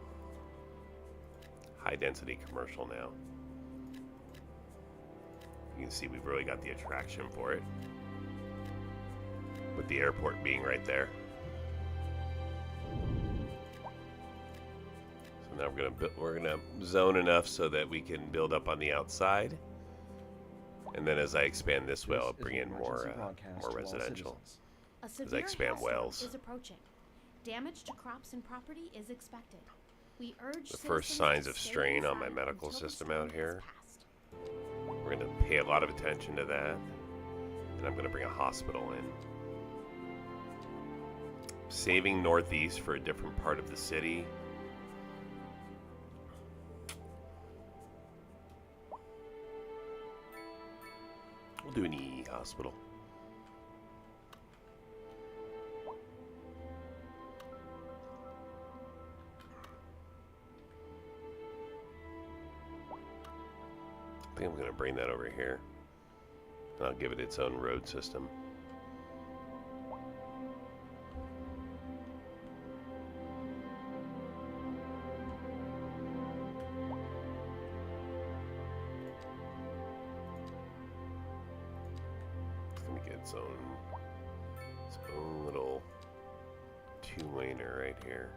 high density commercial now. You can see we've really got the attraction for it, with the airport being right there. So now we're gonna zone enough so that we can build up on the outside, and then as I expand this way, I'll bring in more residential. A As severe I expand hailstorm wells. is approaching. Damage to crops and property is expected. We urge The first citizens signs to of stay strain on my inside medical until the system storm out here. has passed. We're going to pay a lot of attention to that. And I'm going to bring a hospital in. Saving northeast for a different part of the city. We'll do an EE hospital. I think I'm going to bring that over here. And I'll give it its own road system. It's going to get its own little two-laner right here.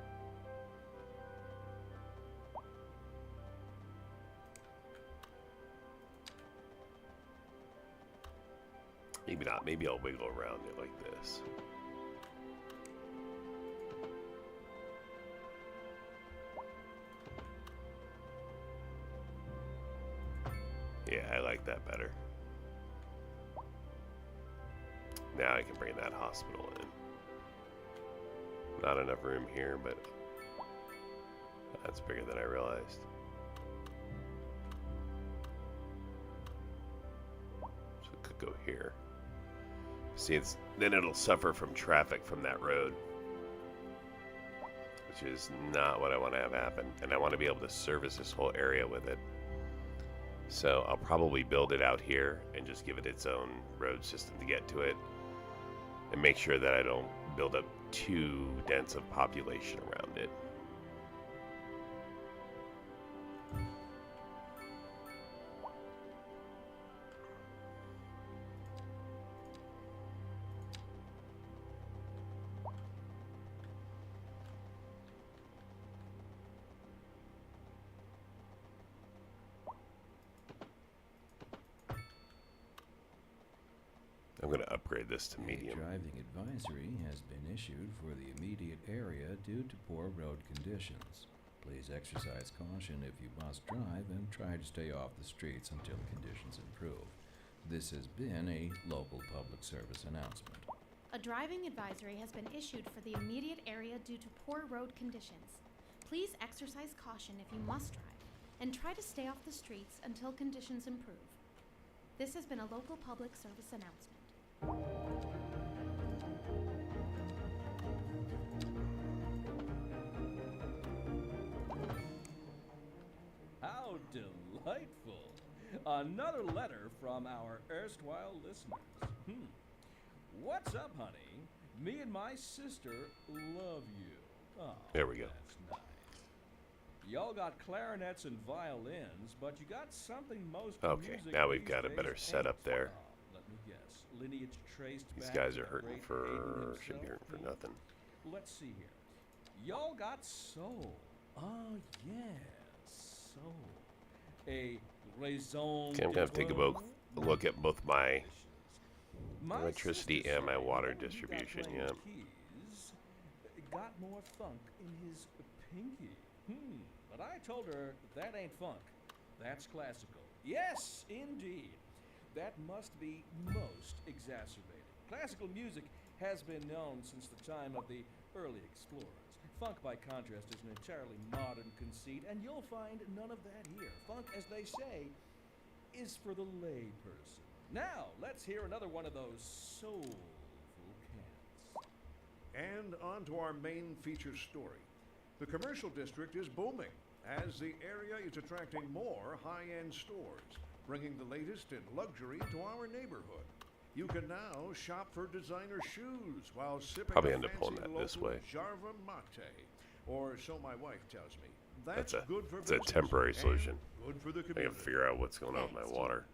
Maybe not. Maybe I'll wiggle around it like this. Yeah, I like that better. Now I can bring that hospital in. Not enough room here, but that's bigger than I realized. So it could go here. See, then it'll suffer from traffic from that road, which is not what I want to have happen. And I want to be able to service this whole area with it. So I'll probably build it out here and just give it its own road system to get to it, and make sure that I don't build up too dense of population around it. I'm going to upgrade this to medium. A driving advisory has been issued for the immediate area due to poor road conditions. Please exercise caution if you must drive and try to stay off the streets until conditions improve. This has been a local public service announcement. A driving advisory has been issued for the immediate area due to poor road conditions. Please exercise caution if you must drive, and try to stay off the streets until conditions improve. This has been a local public service announcement. How delightful! Another letter from our erstwhile listeners. What's up, honey? Me and my sister love you. Oh, There we go. That's nice. Y'all got clarinets and violins, but you got something most Okay, music now we've these got a days better setup ain't. there. Let me guess. Lineage traced These back guys to are the hurting great for, Abel should be himself? hurting for nothing. Let's see here. Y'all got soul. Oh, yes, soul. A raison Okay, I'm gonna have to take a look at both my My electricity sister and my said water when he got distribution, playing yeah. keys, got more funk in his pinky. But I told her that ain't funk. That's classical. Yes, indeed. That must be most exacerbated. Classical music has been known since the time of the early explorers. Funk, by contrast, is an entirely modern conceit, and you'll find none of that here. Funk, as they say, is for the layperson. Now, let's hear another one of those soulful cats. And on to our main feature story. The commercial district is booming as the area is attracting more high-end stores, bringing the latest in luxury to our neighborhood. You can now shop for designer shoes while sipping Probably a end up fancy pulling that this local way. Jarva mate, or so my wife tells me. That's That's a, good for it's a business temporary and solution. Good for the I community. can figure out what's going on with my Thanks, water.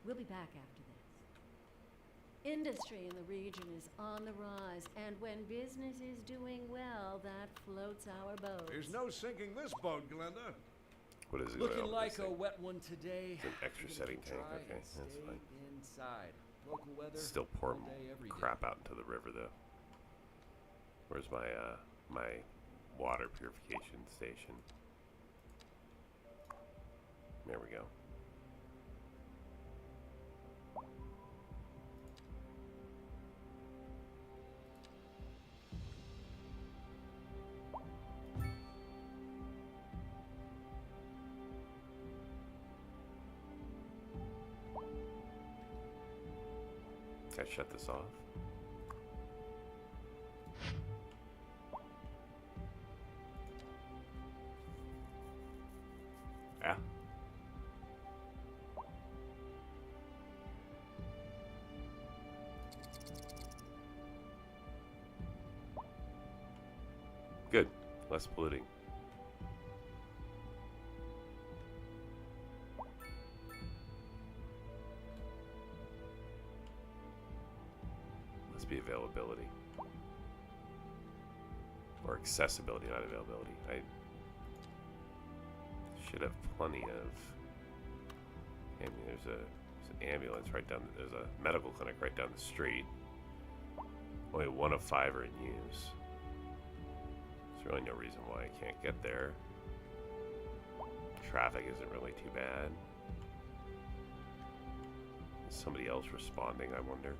We'll be back after this. Industry in the region is on the rise, and when business is doing well, that floats our boat. There's no sinking this boat, Glenda. What is it going Looking on with like this a thing? wet one today. It's an extra I'm gonna setting tank. try Okay, and that's stay fine. inside. Local weather. Still pour all day, every day. crap out into the river though. Where's my my water purification station? There we go. Can I shut this off? Yeah. Good. Less polluting. Must be availability. Or accessibility, not availability. I should have plenty of. I mean, there's an ambulance right down. There's a medical clinic right down the street. Only 1 of 5 are in use. There's really no reason why I can't get there. Traffic isn't really too bad. Is somebody else responding, I wonder?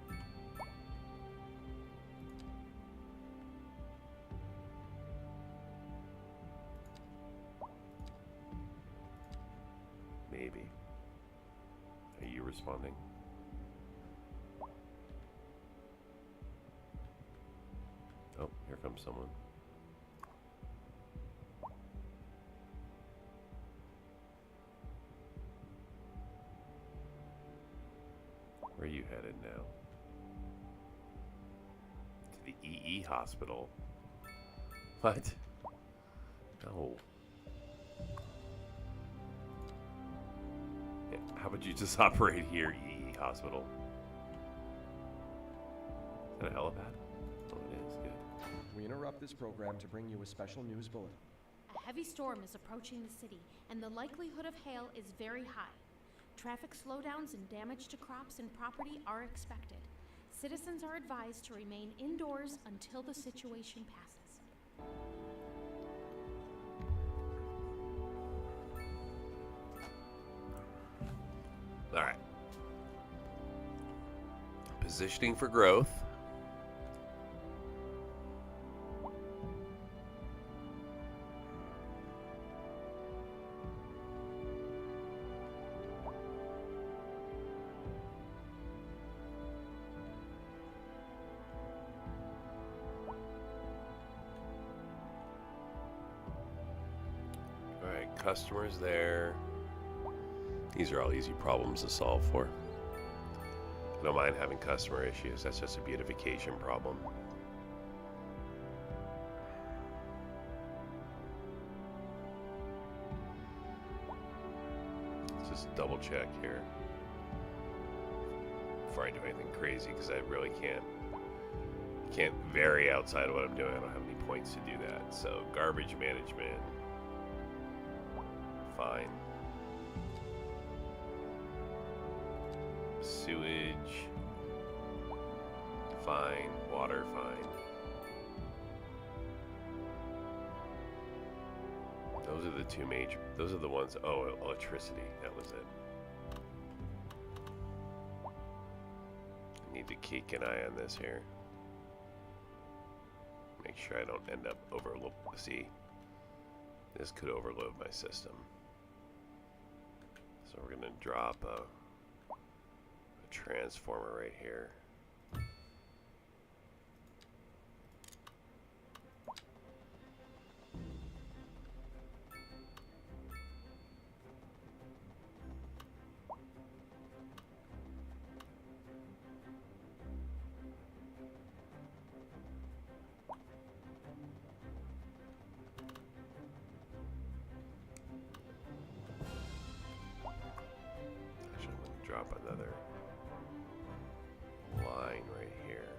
Maybe. Are you responding? Oh, here comes someone. Where are you headed now? To the EE hospital. What? No. Yeah, how about you just operate here, EE hospital? Is that a helipad? Oh, it is. Good. We interrupt this program to bring you a special news bulletin. A heavy storm is approaching the city, and the likelihood of hail is very high. Traffic slowdowns and damage to crops and property are expected. Citizens are advised to remain indoors until the situation passes. All right. Positioning for growth. All right, customers there. These are all easy problems to solve for. I don't mind having customer issues. That's just a beautification problem. Let's just double check here before I do anything crazy, because I really can't vary outside of what I'm doing. I don't have any points to do that. So garbage management, fine. Sewage, fine. Water, fine. Those are the two major, those are the ones. Oh, electricity, that was it. I need to keep an eye on this here. Make sure I don't end up overload. See, this could overload my system. So we're gonna drop a transformer right here. Actually, I'm gonna drop another line right here.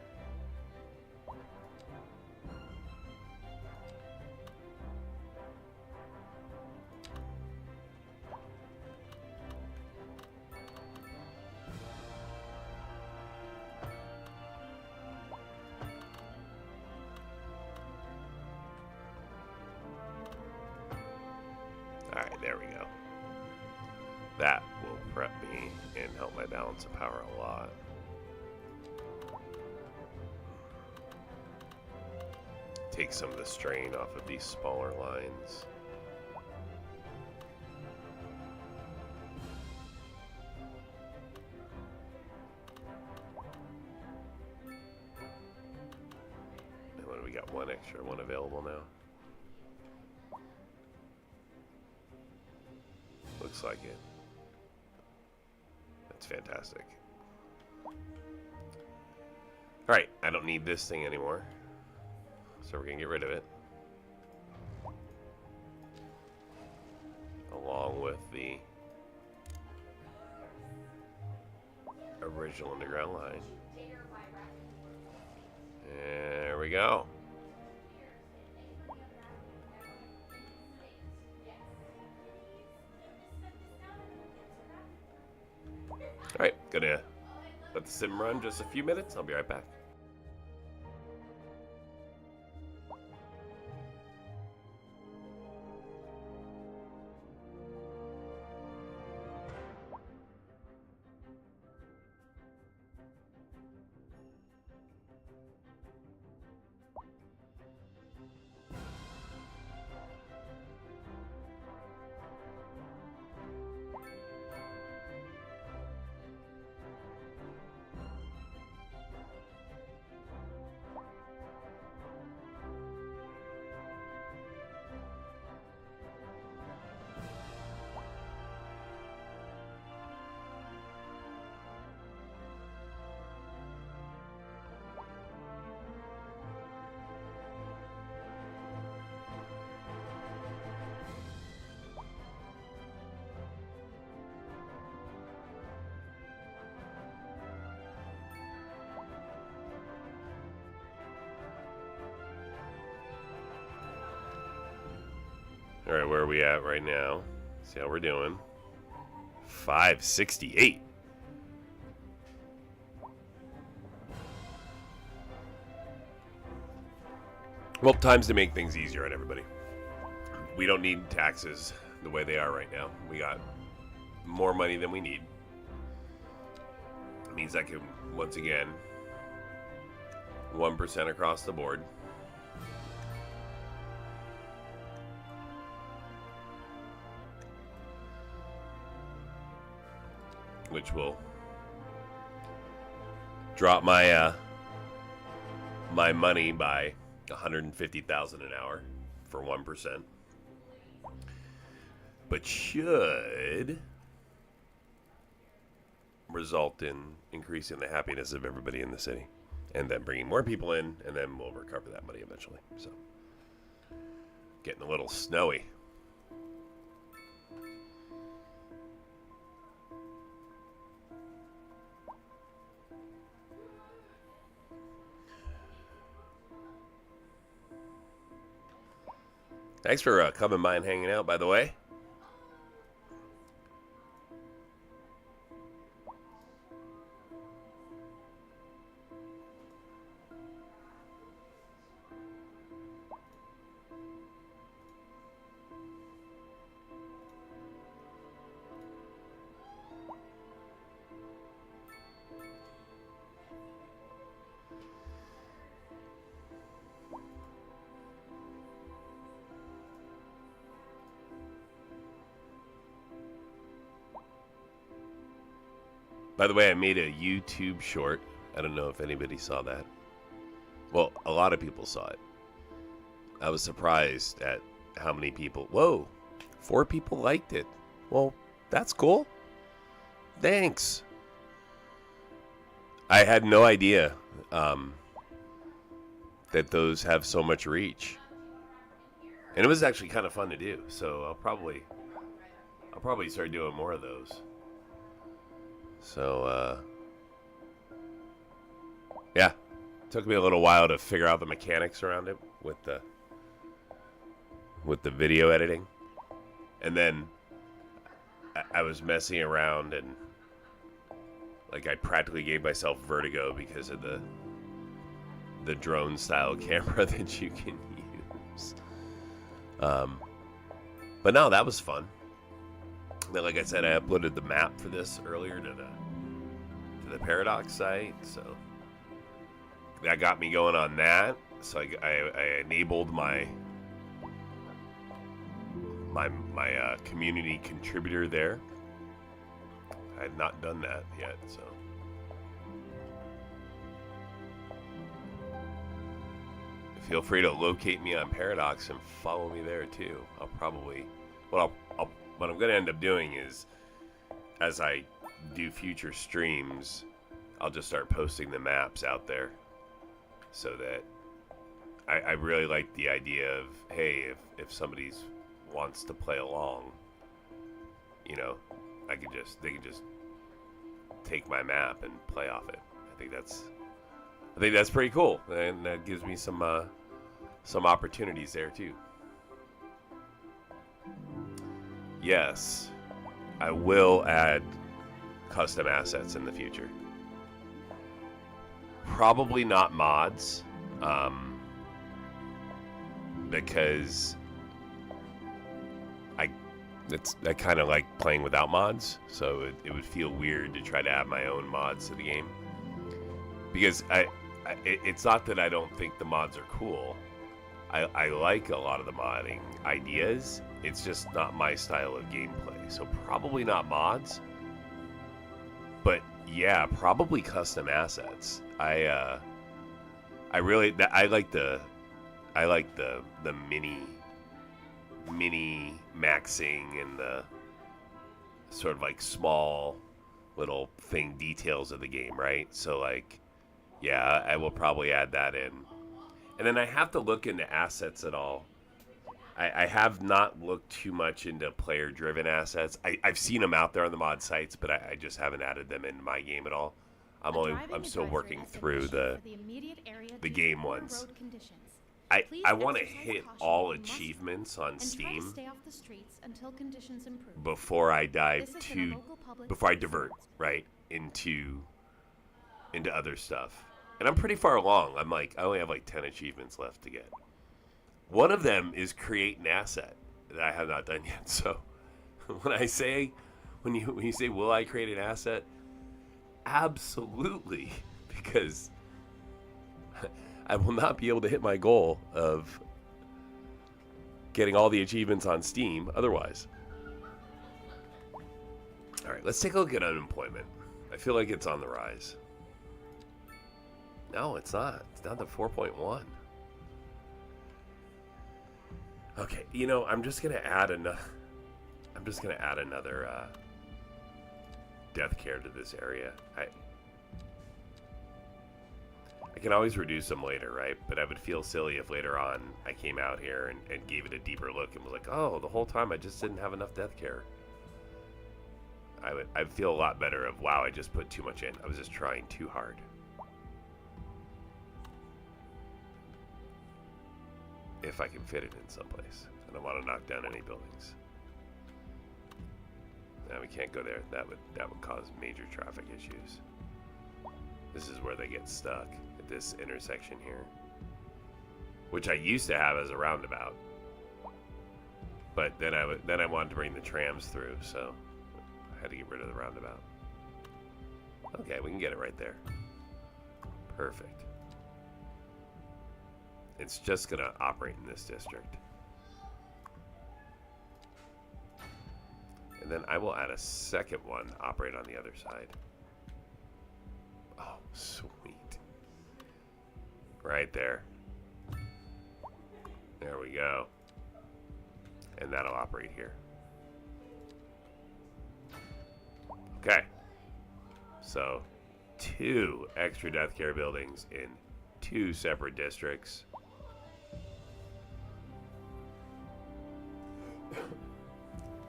Alright, there we go. That will prep me and help my balance of power a lot. Take some of the strain off of these smaller lines. And what do we got? One extra one available now. Looks like it. That's fantastic. Alright, I don't need this thing anymore. So we're going to get rid of it. Along with the original underground line. There we go. Alright, gonna let the sim run just a few minutes. I'll be right back. Alright, where are we at right now? See how we're doing. 568. Well, times to make things easier on everybody. We don't need taxes the way they are right now. We got more money than we need. It means I can, once again, 1% across the board. Which will drop my my money by 150,000 an hour for 1%, but should result in increasing the happiness of everybody in the city, and then bringing more people in, and then we'll recover that money eventually. So, getting a little snowy. Thanks for coming by and hanging out, by the way. By the way, I made a YouTube short. I don't know if anybody saw that. Well, a lot of people saw it. I was surprised at how many people... Whoa! 4 people liked it. Well, that's cool. Thanks. I had no idea that those have so much reach. And it was actually kind of fun to do. So I'll probably start doing more of those. So, yeah, took me a little while to figure out the mechanics around it with the video editing, and then I was messing around and like I practically gave myself vertigo because of the drone style camera that you can use. But no, that was fun. Then, like I said, I uploaded the map for this earlier to the Paradox site, so that got me going on that. So I enabled my community contributor there. I had not done that yet, so. Feel free to locate me on Paradox and follow me there too. I'll probably, what I'm going to end up doing is, as I do future streams, I'll just start posting the maps out there, so that I really like the idea of, hey, if somebody wants to play along, you know, they can just take my map and play off it. I think that's pretty cool, and that gives me some opportunities there too. Yes, I will add custom assets in the future. Probably not mods, because I kind of like playing without mods, so it would feel weird to try to add my own mods to the game. Because it's not that I don't think the mods are cool. I like a lot of the modding ideas. It's just not my style of gameplay. So probably not mods. But yeah, probably custom assets. I like the mini maxing and the sort of like small little thing details of the game, right? So like, yeah, I will probably add that in. And then I have to look into assets at all. I have not looked too much into player-driven assets. I've seen them out there on the mod sites, but I just haven't added them in my game at all. I'm still working through the game ones. I want to hit all achievements on Steam before I divert right into other stuff. And I'm pretty far along. I only have like 10 achievements left to get. One of them is create an asset that I have not done yet. So when you say, will I create an asset? Absolutely, because I will not be able to hit my goal of getting all the achievements on Steam otherwise. All right, let's take a look at unemployment. I feel like it's on the rise. No, it's not. It's down to 4.1. Okay, you know, I'm just gonna add another death care to this area. I can always reduce them later, right? But I would feel silly if later on I came out here and gave it a deeper look and was like, oh, the whole time I just didn't have enough death care. I'd feel a lot better of, wow, I just put too much in. I was just trying too hard. If I can fit it in someplace. I don't want to knock down any buildings. No, we can't go there. That would cause major traffic issues. This is where they get stuck, at this intersection here. Which I used to have as a roundabout. But then I wanted to bring the trams through, so I had to get rid of the roundabout. Okay, we can get it right there. Perfect. It's just gonna operate in this district. And then I will add a second one to operate on the other side. Oh, sweet. Right there. There we go. And that'll operate here. Okay. So, 2 extra death care buildings in 2 separate districts.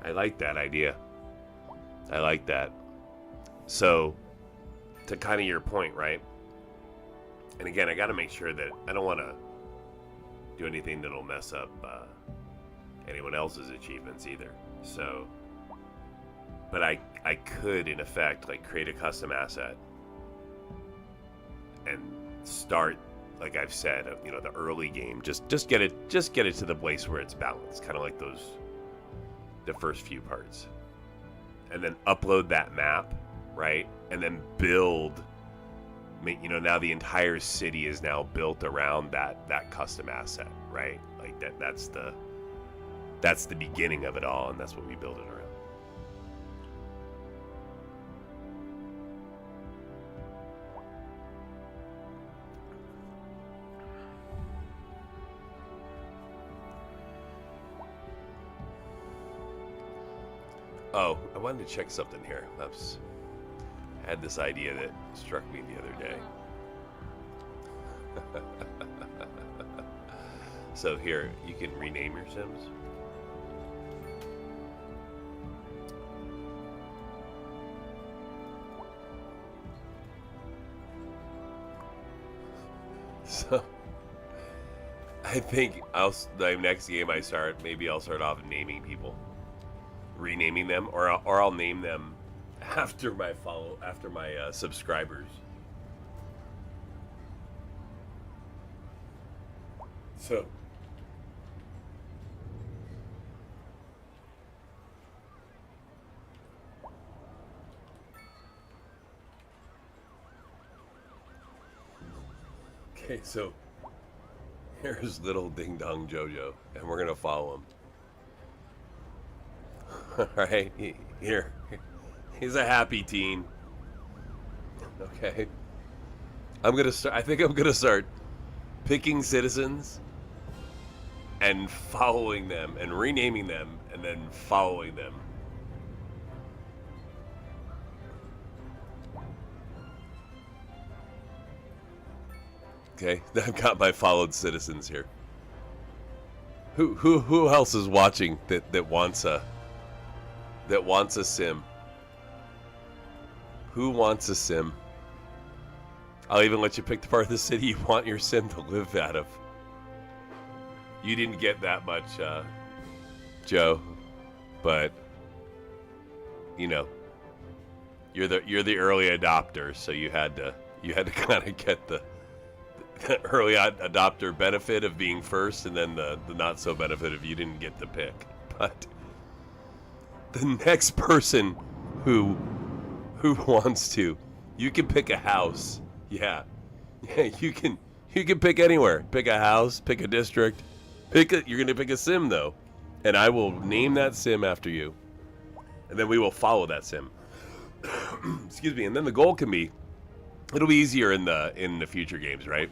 I like that idea. I like that. So, to kind of your point, right? And again, I got to make sure that I don't want to do anything that'll mess up anyone else's achievements either. So, but I could, in effect, like create a custom asset and start, like I've said, you know, the early game. Just get it to the place where it's balanced, kind of like the first few parts, and then upload that map, right? And then build, you know, now the entire city is now built around that custom asset, right? Like that's the beginning of it all, and that's what we build it around. Oh, I wanted to check something here. I had this idea that struck me the other day. So here, you can rename your Sims. So, I think the next game I start, maybe I'll start off naming people. Renaming them, or I'll name them after my subscribers. So okay, so here's little Ding Dong Jojo, and we're gonna follow him. Alright, here. He's a happy teen. Okay. I think I'm gonna start picking citizens and following them and renaming them and then following them. Okay, I've got my followed citizens here. Who else is watching that wants a sim? Who wants a sim? I'll even let you pick the part of the city you want your sim to live out of. You didn't get that much, Joe, but you know, you're the early adopter, so you had to kind of get the early adopter benefit of being first, and then the not so benefit of you didn't get the pick. But the next person who wants to, you can pick a house. Yeah, you can pick anywhere. Pick a house, pick a district, you're gonna pick a sim though, and I will name that sim after you, and then we will follow that sim. Excuse me. And then the goal can be, it'll be easier in the future games, right?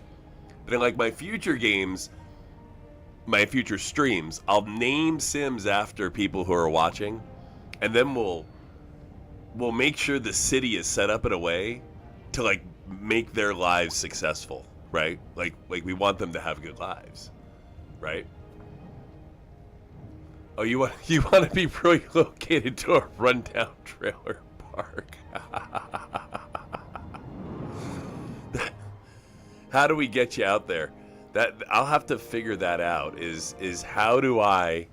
But in like my future games, my future streams, I'll name sims after people who are watching, and then we'll we'll make sure the city is set up in a way to like make their lives successful, right? Like we want them to have good lives, right? Oh, you want to be relocated to a rundown trailer park? How do we get you out there? That I'll have to figure that out. Is how do I?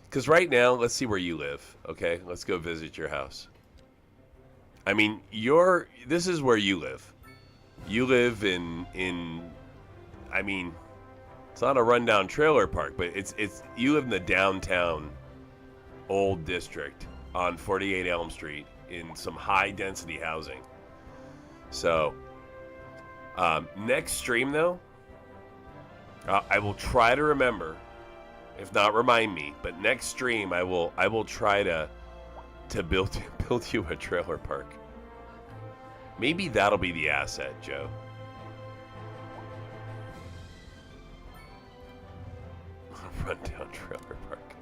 Because right now, let's see where you live. Okay, let's go visit your house. I mean, this is where you live. You live in. I mean, it's not a rundown trailer park, but it's you live in the downtown old district on 48 Elm Street in some high density housing. So, next stream though, I will try to remember, if not remind me, but next stream I will try to build you a trailer park. Maybe that'll be the asset, Joe. Rundown trailer park.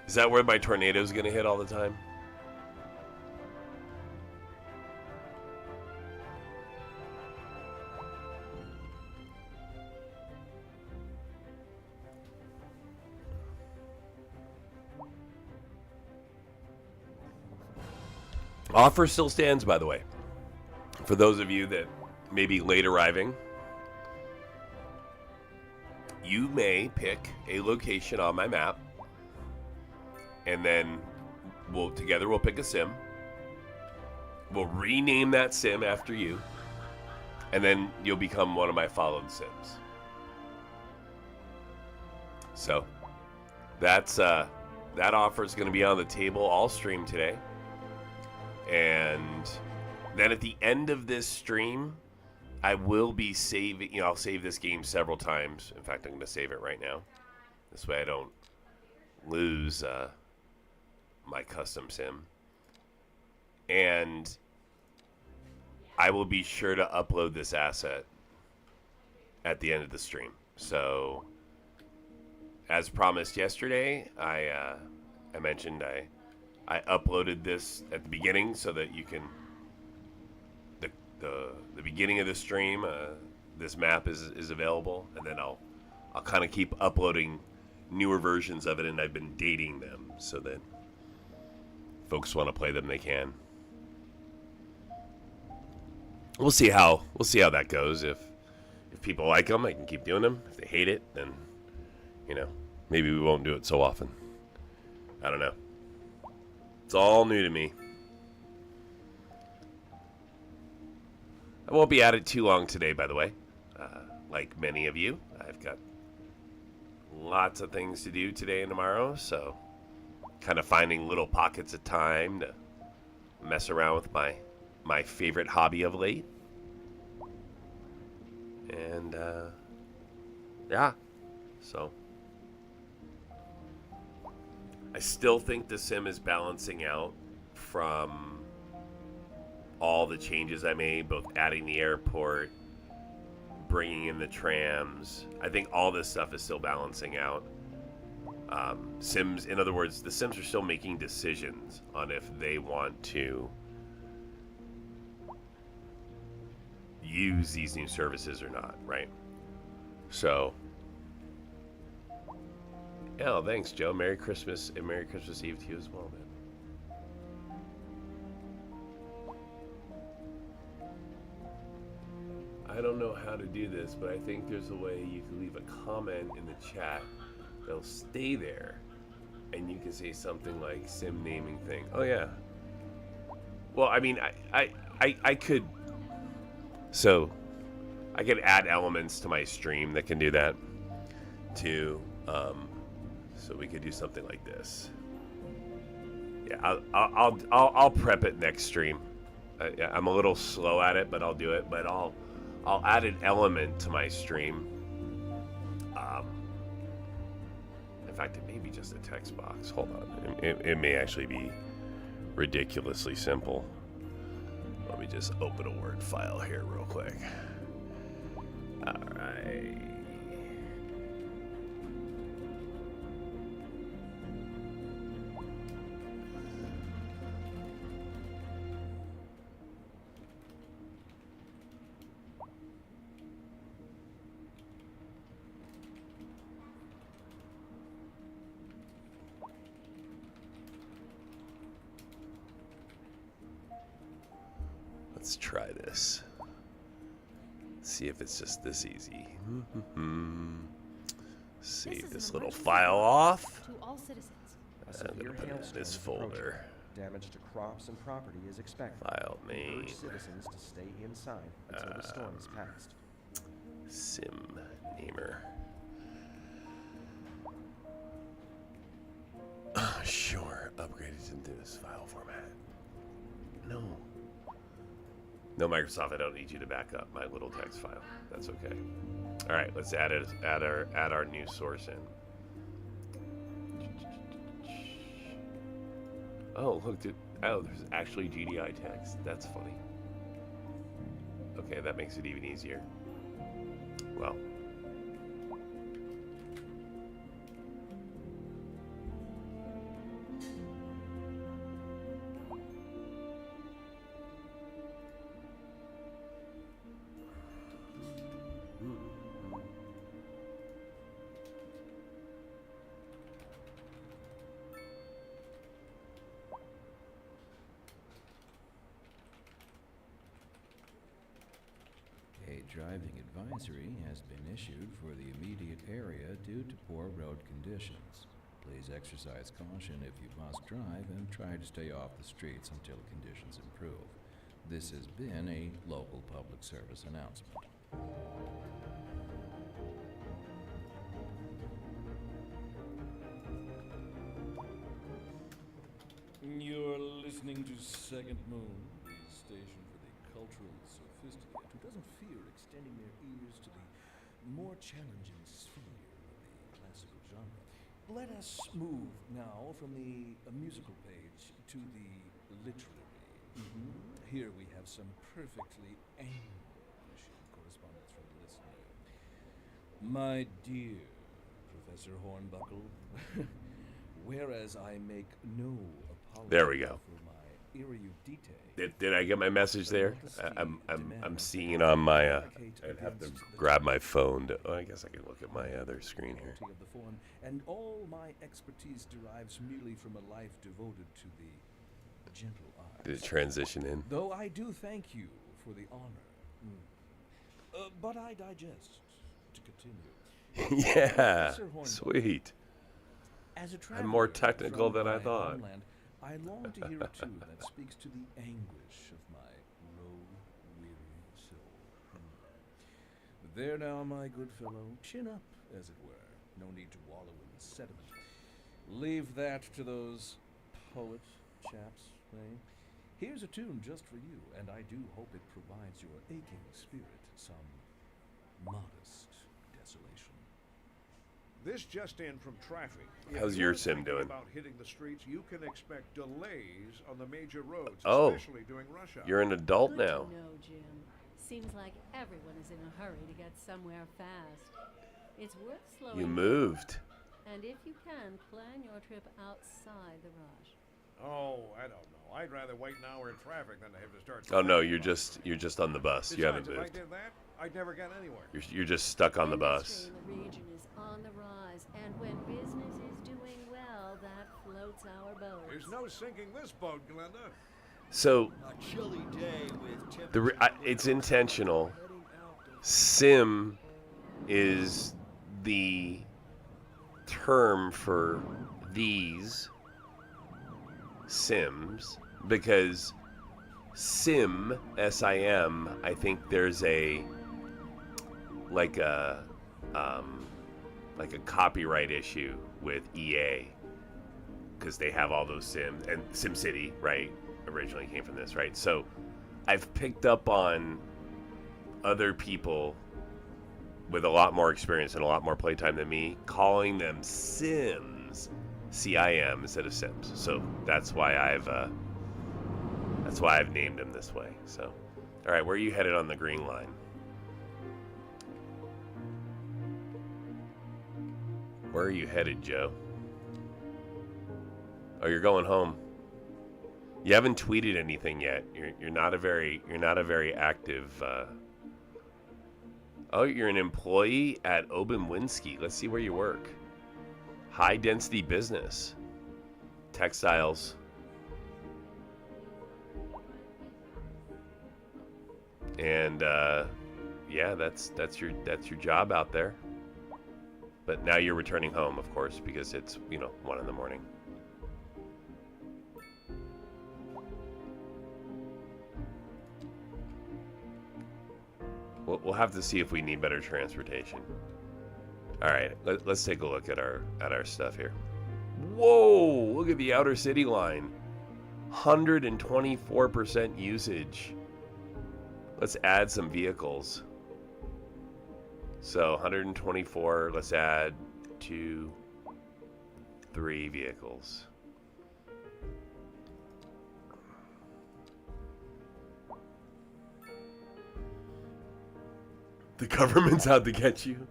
Is that where my tornado's gonna hit all the time? Offer still stands, by the way. For those of you that may be late arriving, you may pick a location on my map, and then we'll pick a sim. We'll rename that sim after you, and then you'll become one of my followed sims. So that's that offer is going to be on the table all stream today. And then at the end of this stream, I will be saving, I'll save this game several times. In fact, I'm going to save it right now. This way I don't lose my custom sim. And I will be sure to upload this asset at the end of the stream. So, as promised yesterday, I mentioned I uploaded this at the beginning so that you can the beginning of the stream, this map is available, and then I'll kind of keep uploading newer versions of it, and I've been dating them so that folks want to play them, they can. We'll see how that goes. If people like them, I can keep doing them. If they hate it, then maybe we won't do it so often. I don't know. It's all new to me. I won't be at it too long today, by the way. Like many of you, I've got lots of things to do today and tomorrow, so kind of finding little pockets of time to mess around with my favorite hobby of late. And, yeah, so I still think the sim is balancing out from all the changes I made, both adding the airport, bringing in the trams. I think all this stuff is still balancing out. Sims, in other words, the Sims are still making decisions on if they want to use these new services or not, right? So, yeah, well, thanks, Joe. Merry Christmas and Merry Christmas Eve to you as well, man. I don't know how to do this, but I think there's a way you can leave a comment in the chat that'll stay there, and you can say something like sim naming thing. Oh yeah. Well, I mean, I could. So, I could add elements to my stream that can do that, too. So we could do something like this. Yeah, I'll prep it next stream. I'm a little slow at it, but I'll do it. But I'll add an element to my stream. In fact, it may be just a text box. Hold on. It may actually be ridiculously simple. Let me just open a Word file here real quick. All right. Let's try this. See if it's just this easy. Save this little file off. To all citizens. A I'm severe gonna put it in hailstorm this is approaching. folder. Damage to crops and property is expected. File We name. urge citizens to stay inside until the storm is passed. Sim namer. Sure. Upgraded into this file format. No. No, Microsoft, I don't need you to back up my little text file. That's okay. All right, let's add our new source in. Oh, look, there's actually GDI text. That's funny. Okay, that makes it even easier. Well. A driving advisory has been issued for the immediate area due to poor road conditions. Please exercise caution if you must drive and try to stay off the streets until conditions improve. This has been a local public service announcement. You're listening to Second Moon, the station for the culturally sophisticated who doesn't fear extending their ears to the more challenging sphere of the classical genre. Let us move now from the musical page to the literary. Here we have some perfectly English correspondence from the listener. My dear Professor Hornbuckle, whereas I make no apology There we go. for my erudite, Did I get my message there? I'm seeing it on my. I'd have to grab my phone. I guess I can look at my other screen here. of the form, and all my expertise derives merely from a life devoted to the gentle arts. Did it transition in? Though I do thank you for the honor. But I digest. To continue. Yeah, Professor Hornbuckle, sweet. As a I'm more traveler technical from than I my thought. homeland, I long to hear a tune that speaks to the anguish of my road-weary soul. There now, my good fellow, chin up, as it were. No need to wallow in the sediment. Leave that to those poet chaps, eh? Here's a tune just for you, and I do hope it provides your aching spirit some modest desolation. This just in from traffic. How's If your you're sim thinking doing? About hitting the streets, you can expect delays on the major roads, Oh, especially during rush hour. You're an adult Good now. to know, Jim. Seems like everyone is in a hurry to get somewhere fast. It's worth slowing You down. moved. And if you can, plan your trip outside the rush. Oh, I don't know. I'd rather wait an hour in traffic than to have to start. Oh no, driving. you're just on the bus. You haven't Besides, if I moved. did that, I'd never get anywhere. You're just stuck on the bus. Industry in the region is on the rise, and when business is doing well, that floats our boats. There's no sinking this boat, Glenda. So A chilly day with it's intentional. Sim is the term for these sims because sim S-I-M, I think there's a like a copyright issue with EA because they have all those sims, and SimCity, right, originally came from this, right? So I've picked up on other people with a lot more experience and a lot more playtime than me calling them sims, C-I-M, instead of sims. So that's why I've named them this way. So, all right, where are you headed on the green line? Where are you headed, Joe? Oh, you're going home. You haven't tweeted anything yet. You're not a very active. Oh, you're an employee at Obinwinski. Let's see where you work. High density business. Textiles. And yeah, that's your job out there. But now you're returning home, of course, because it's 1 in the morning. We'll have to see if we need better transportation. All right, let's take a look at our stuff here. Whoa! Look at the outer city line. 124% usage. Let's add some vehicles. So 124. Let's add 2, 3 vehicles. The government's out to get you.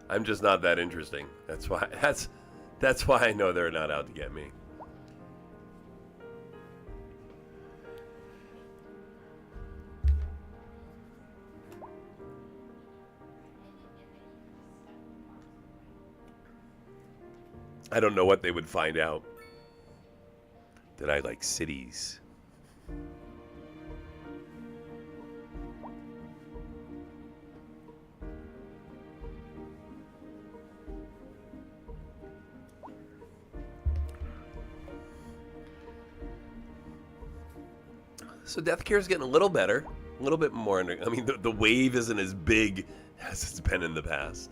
I'm just not that interesting. That's why I know they're not out to get me. I don't know what they would find out. That I like cities. So death care is getting a little better, a little bit more. I mean, the wave isn't as big as it's been in the past.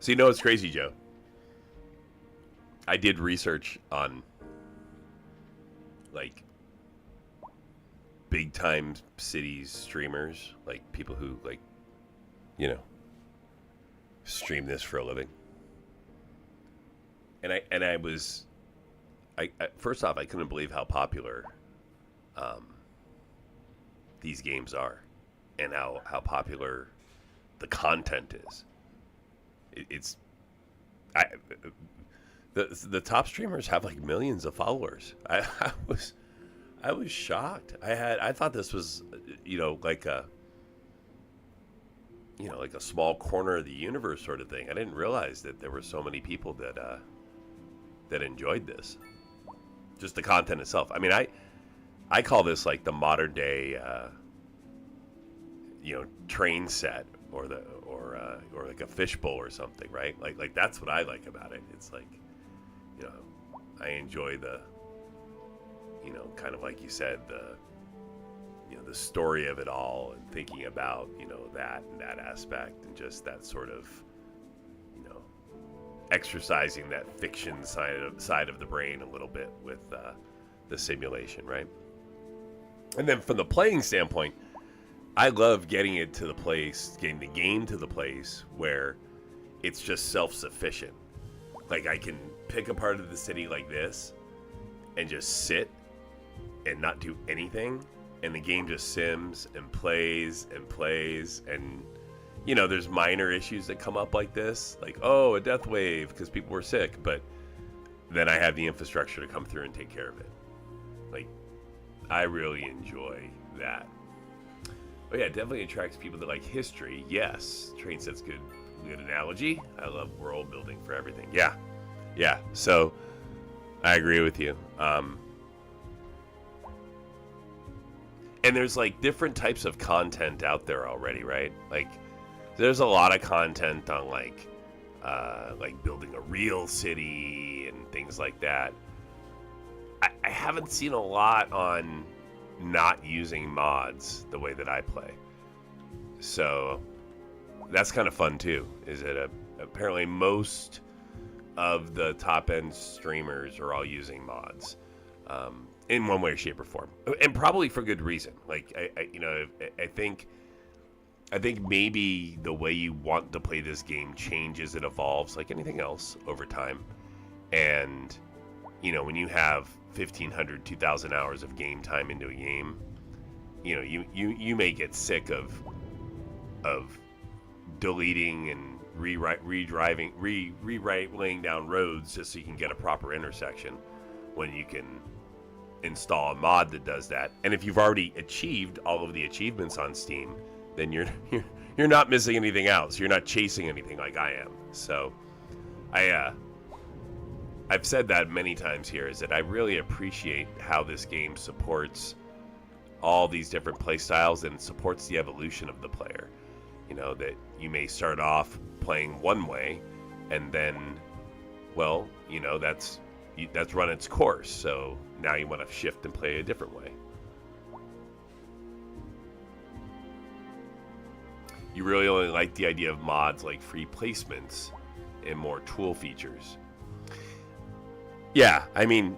So you know what's crazy, Joe? I did research on like big time cities streamers, like people who like, stream this for a living. And I was first off, I couldn't believe how popular these games are and how popular the content is. The top streamers have like millions of followers. I was shocked. I thought this was like a small corner of the universe sort of thing. I didn't realize that there were so many people that enjoyed this. Just the content itself. I mean, I call this like the modern day train set or like a fishbowl or something, right? Like that's what I like about it. It's like, I enjoy the, kind of like you said, the story of it all and thinking about, that aspect and just that sort of, exercising that fiction side of the brain a little bit with the simulation, right? And then from the playing standpoint, I love getting the game to the place where it's just self-sufficient. Like I can pick a part of the city like this and just sit and not do anything, and the game just sims and plays and there's minor issues that come up like this, like a death wave because people were sick, but then I have the infrastructure to come through and take care of it. Like I really enjoy that. Oh yeah, it definitely attracts people that like history. Yes, train set's good analogy. I love world building for everything. Yeah. So I agree with you. And there's like different types of content out there already, right? Like there's a lot of content on like building a real city and things like that. I haven't seen a lot on not using mods the way that I play. So that's kind of fun too. Is that apparently most of the top end streamers are all using mods in one way, shape, or form, and probably for good reason. Like I think I think maybe the way you want to play this game changes and evolves like anything else over time. And, you know, when you have 1,500, 2,000 hours of game time into a game, you know, you may get sick of deleting and laying down roads just so you can get a proper intersection when you can install a mod that does that. And if you've already achieved all of the achievements on Steam, then you're not missing anything else. You're not chasing anything like I am. So I've said that many times here, is that I really appreciate how this game supports all these different play styles and supports the evolution of the player. You know, that you may start off playing one way and then, well, you know, that's run its course. So now you want to shift and play a different way. You really only like the idea of mods like free placements and more tool features. Yeah, I mean,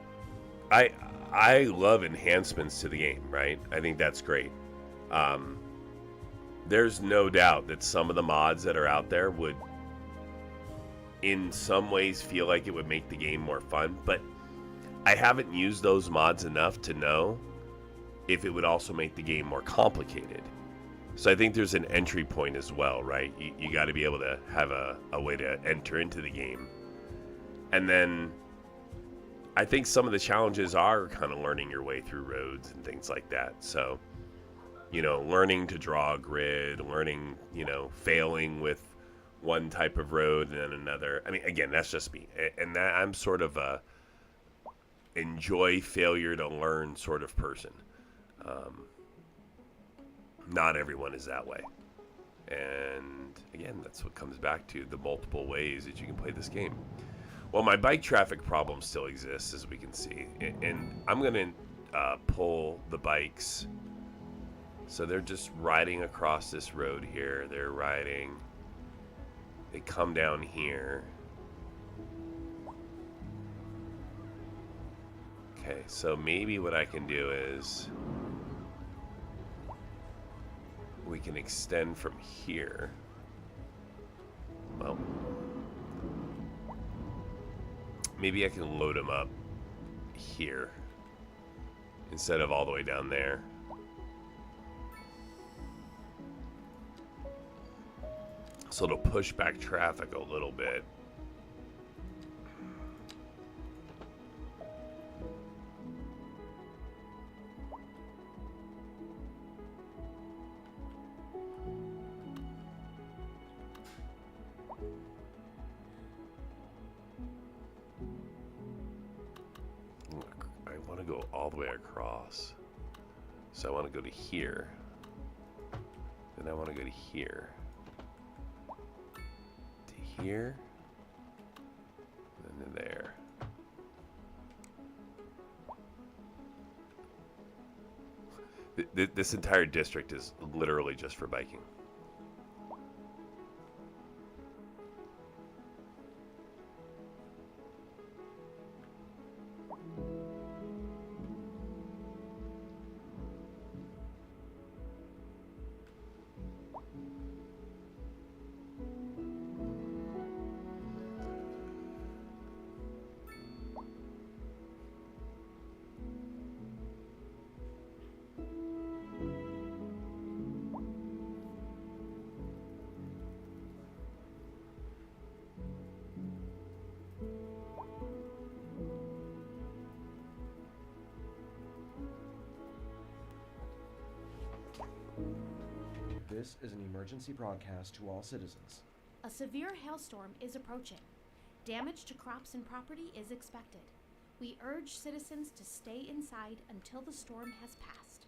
I love enhancements to the game, right? I think that's great. There's no doubt that some of the mods that are out there would, in some ways, feel like it would make the game more fun, but I haven't used those mods enough to know if it would also make the game more complicated. So I think there's an entry point as well, right? You got to be able to have a way to enter into the game. And then I think some of the challenges are kind of learning your way through roads and things like that. So, you know, learning to draw a grid, learning, you know, failing with one type of road and then another. I mean, again, that's just me. And that, I'm sort of a enjoy failure to learn sort of person. Not everyone is that way. And again, that's what comes back to the multiple ways that you can play this game. Well, my bike traffic problem still exists, as we can see. And I'm going to pull the bikes. So they're just riding across this road here. They're riding. They come down here. Okay, so maybe what I can do is we can extend from here. Well, maybe I can load them up here instead of all the way down there. So it'll push back traffic a little bit. I want to go all the way across. So I want to go to here. Then I want to go to here. To here. And then there. This entire district is literally just for biking. This is an emergency broadcast to all citizens. A severe hailstorm is approaching. Damage to crops and property is expected. We urge citizens to stay inside until the storm has passed.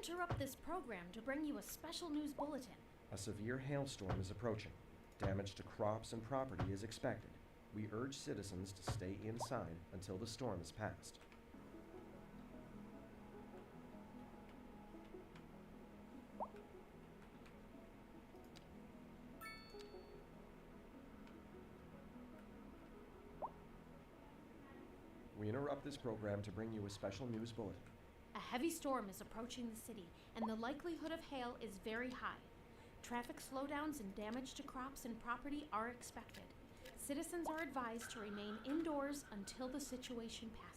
interrupt this program to bring you a special news bulletin. A severe hailstorm is approaching. Damage to crops and property is expected. We urge citizens to stay inside until the storm is past. We interrupt this program to bring you a special news bulletin. A heavy storm is approaching the city, and the likelihood of hail is very high. Traffic slowdowns and damage to crops and property are expected. Citizens are advised to remain indoors until the situation passes.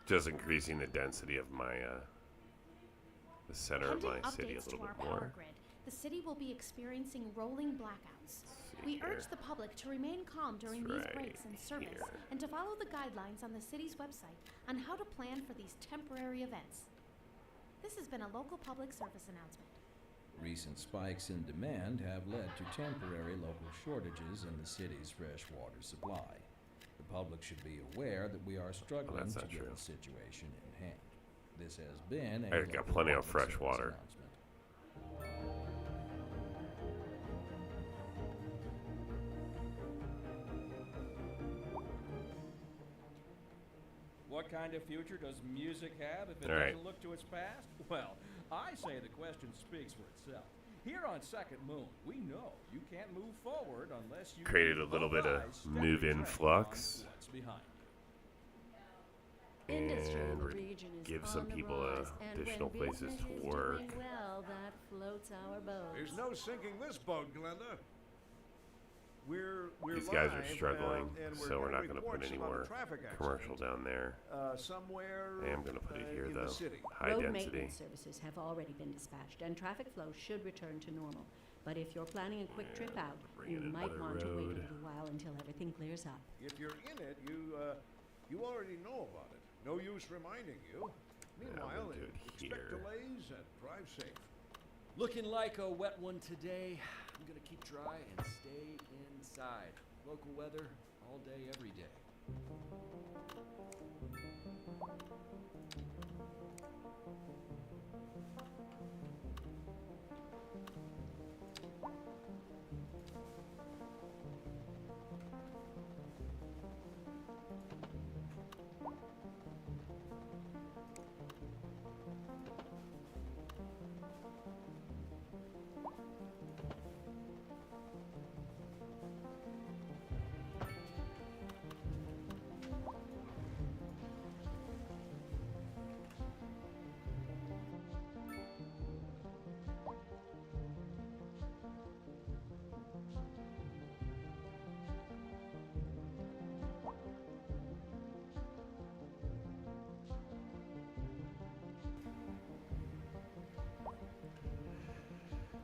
Just increasing the density of my the center of my Pending city a updates to little our bit power more. grid, the city will be experiencing rolling blackouts. We here. urge the public to remain calm during these right breaks in service here. and to follow the guidelines on the city's website on how to plan for these temporary events. This has been a local public service announcement. Recent spikes in demand have led to temporary local shortages in the city's fresh water supply. The public should be aware that we are struggling that's to not get true. the situation in hand. This has been I a got local plenty of public fresh service water. announcement. What kind of future does music have if it All right. doesn't look to its past? Well, I say the question speaks for itself. Here on Second Moon, we know you can't move forward unless you Created keep a little both bit of eyes steadily move-in trained flux. on what's behind Industry in And the we're region is give on some the people rise, and additional when places business to is work. doing well, that floats our boat. There's no sinking this boat, Glenda. We're These guys are live, struggling, and so we're not going to put any more commercial down there. Somewhere I am going to put it here in though. the city. High Road density. maintenance services have already been dispatched, and traffic flow should return to normal. But if you're planning a quick trip out, bring you in might another want to wait road. a little while until everything clears up. If you're in it, you already know about it. No use reminding you. Meanwhile, we'll do it expect here. delays and drive safe. Looking like a wet one today. I'm gonna keep dry and stay inside. Local weather all day, every day.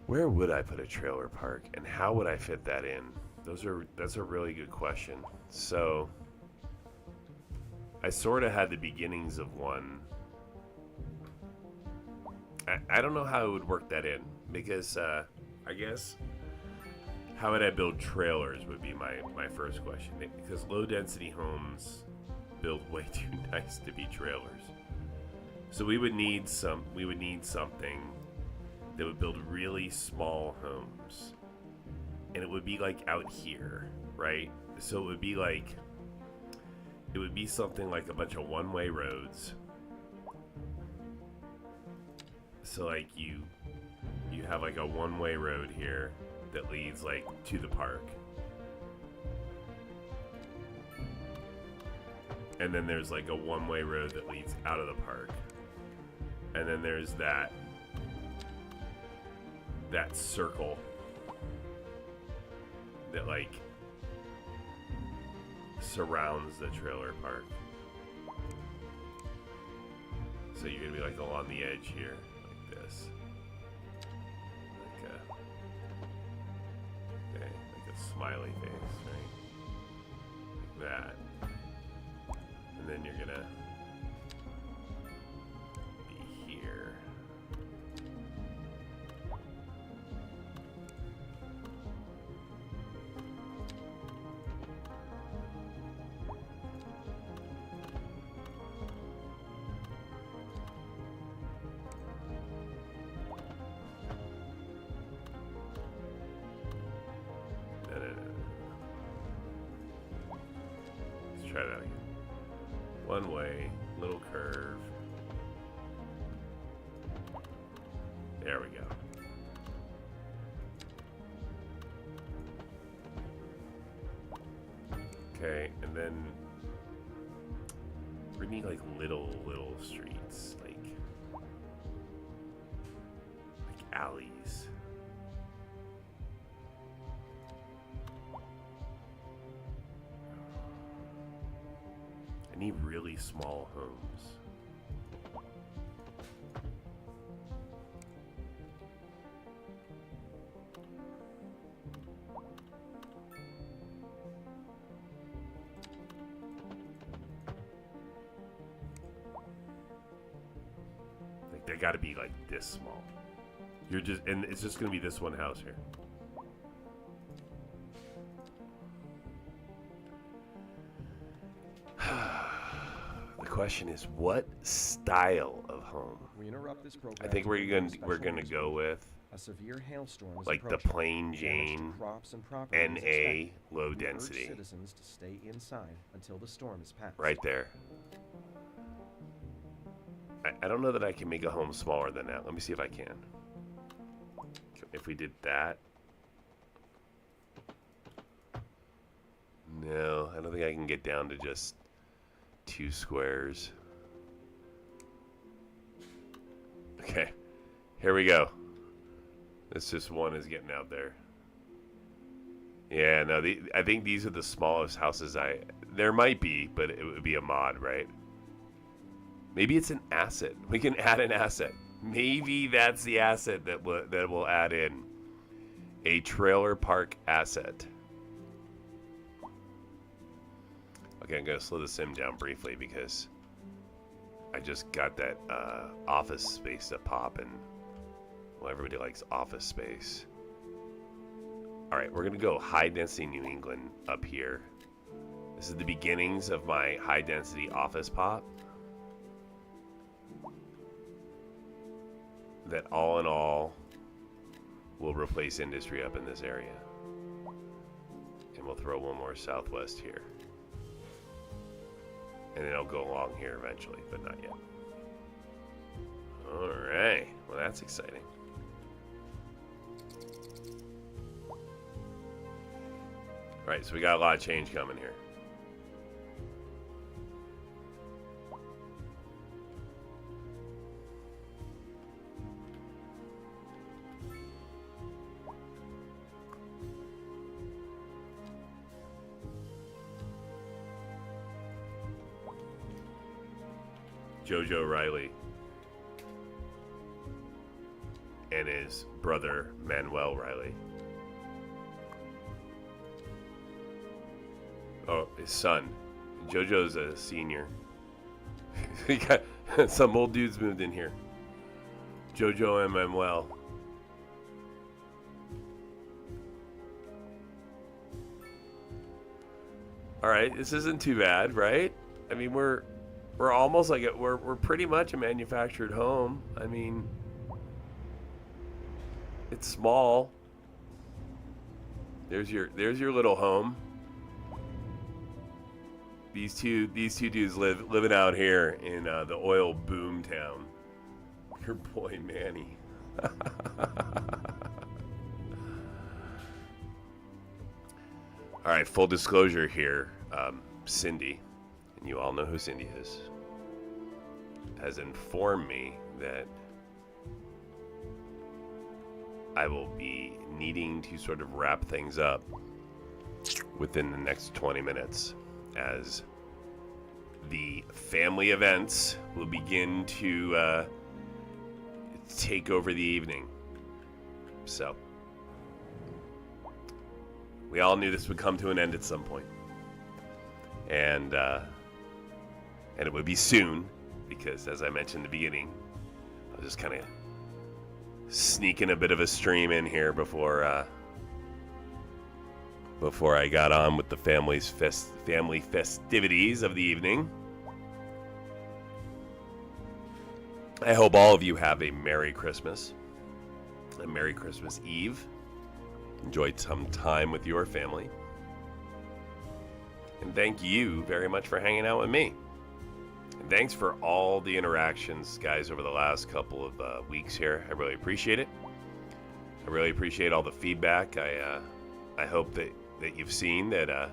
Where would I put a trailer park, and how would I fit that in? That's a really good question. So I sort of had the beginnings of one. I don't know how I would work that in, because I guess how would I build trailers would be my first question, because low density homes build way too nice to be trailers. So we would need something that would build really small homes, and it would be like out here, right? So it would be something like a bunch of one-way roads. So like you have like a one-way road here that leads like to the park, and then there's like a one-way road that leads out of the park, and then there's that circle that like surrounds the trailer park. So you're gonna be like along the edge here, like this, like a smiley face, right? Like that, and then you're gonna be here. try that again. One way, little curve. There we go. Okay, and then we need like little streets, like alleys. I need really small homes. Like they got to be like this small. You're just, and it's just gonna be this one house here. The question is, what style of home? We interrupt this program. I think we're gonna go with a severe hailstorm is like the approaching. plain Damage to Jane crops and property is NA expected. low We urge density. citizens to stay inside until the storm is passed. Right there. I don't know that I can make a home smaller than that. Let me see if I can. If we did that. No, I don't think I can get down to just 2 squares. Okay, here we go. This just one is getting out there. Yeah, no, I think these are the smallest houses there might be, but it would be a mod, right? Maybe it's an asset. We can add an asset. Maybe that's the asset that we'll add in. A trailer park asset. Okay, I'm going to slow the sim down briefly because I just got that office space to pop, and well, everybody likes office space. All right, we're going to go high density New England up here. This is the beginnings of my high density office pop. That all in all will replace industry up in this area. And we'll throw one more southwest here. And then it'll go along here eventually, but not yet. Alright, well that's exciting. Alright, so we got a lot of change coming here. Jojo Riley and his brother Manuel Riley. Oh, his son. Jojo's a senior. We got some old dudes moved in here. Jojo and Manuel. All right, this isn't too bad, right? I mean, we're almost like we're pretty much a manufactured home. I mean, it's small. There's your little home. These two dudes living out here in the oil boom town. Your boy Manny. All right, full disclosure here. Cindy, and you all know who Cindy is, has informed me that I will be needing to sort of wrap things up within the next 20 minutes as the family events will begin to take over the evening. So we all knew this would come to an end at some point. And it would be soon, because as I mentioned in the beginning, I was just kind of sneaking a bit of a stream in here before I got on with the family festivities of the evening. I hope all of you have a Merry Christmas, a Merry Christmas Eve. Enjoyed some time with your family. And thank you very much for hanging out with me. And thanks for all the interactions, guys, over the last couple of weeks here. I really appreciate it. I really appreciate all the feedback. I hope that you've seen that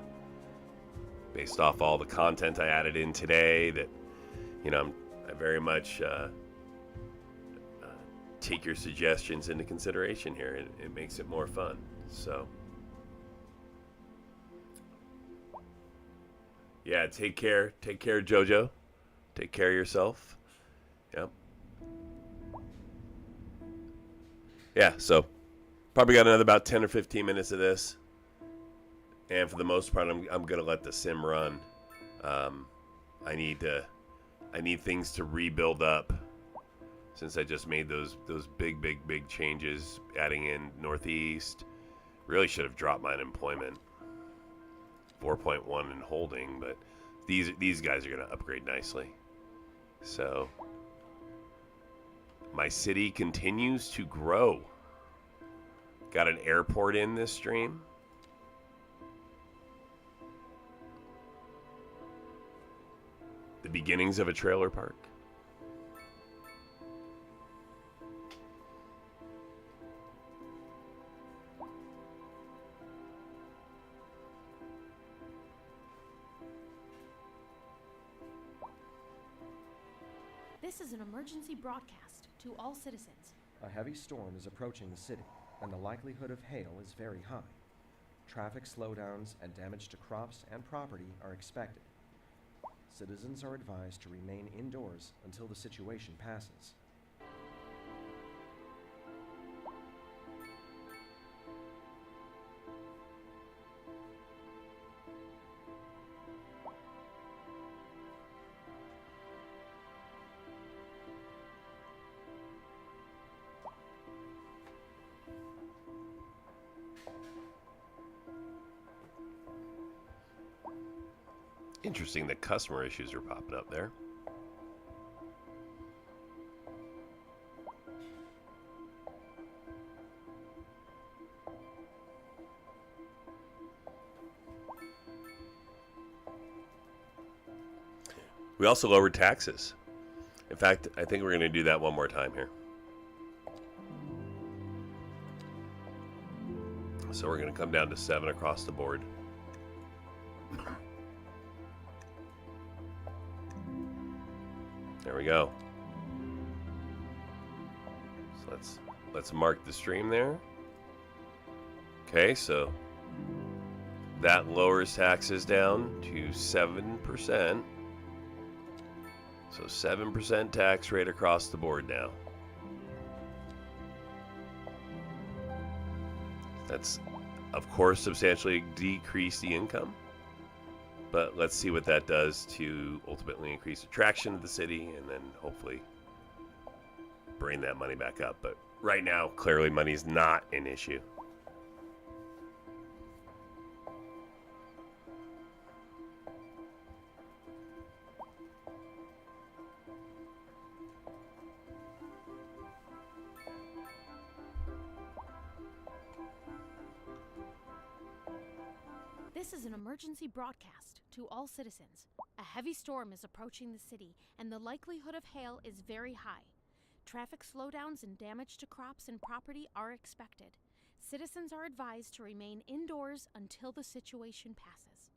based off all the content I added in today, that, you know, I very much take your suggestions into consideration here. It makes it more fun. So, yeah, take care. Take care, JoJo. Take care of yourself. Yep. Yeah, so probably got another about 10 or 15 minutes of this. And for the most part, I'm going to let the sim run. I need things to rebuild up since I just made those big changes, adding in Northeast. Really should have dropped my unemployment. 4.1 and holding, but these guys are going to upgrade nicely. So my city continues to grow. Got an airport in this stream. The beginnings of a trailer park. This is an emergency broadcast to all citizens. A heavy storm is approaching the city, and the likelihood of hail is very high. Traffic slowdowns and damage to crops and property are expected. Citizens are advised to remain indoors until the situation passes. Interesting that customer issues are popping up there. We also lowered taxes. In fact, I think we're going to do that one more time here. So we're going to come down to 7 across the board. There we go. So let's mark the stream there. Okay, so that lowers taxes down to 7%. So 7% tax rate across the board now. That's, of course, substantially decrease the income. But let's see what that does to ultimately increase attraction to the city and then hopefully bring that money back up. But right now, clearly money's not an issue. This is an emergency broadcast to all citizens. A heavy storm is approaching the city, and the likelihood of hail is very high. Traffic slowdowns and damage to crops and property are expected. Citizens are advised to remain indoors until the situation passes.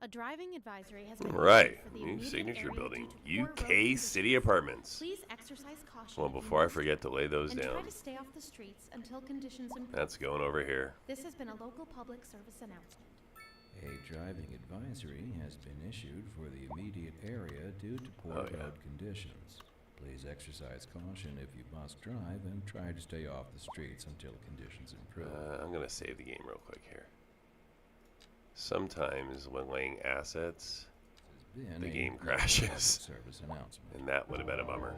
A driving advisory has been Right, issued for the new immediate signature area building, due to poor road UK City conditions. Apartments. Please exercise caution. Well, if you before I must forget to lay those and try down, to stay off the streets until conditions improve. that's going over here. This has been a local public service announcement. A driving advisory has been issued for the immediate area due to poor Oh, yeah. road conditions. Please exercise caution if you must drive and try to stay off the streets until conditions improve. I'm going to save the game real quick here. Sometimes when laying assets, This has been the a game local crashes. public service announcement. and that would have been a bummer.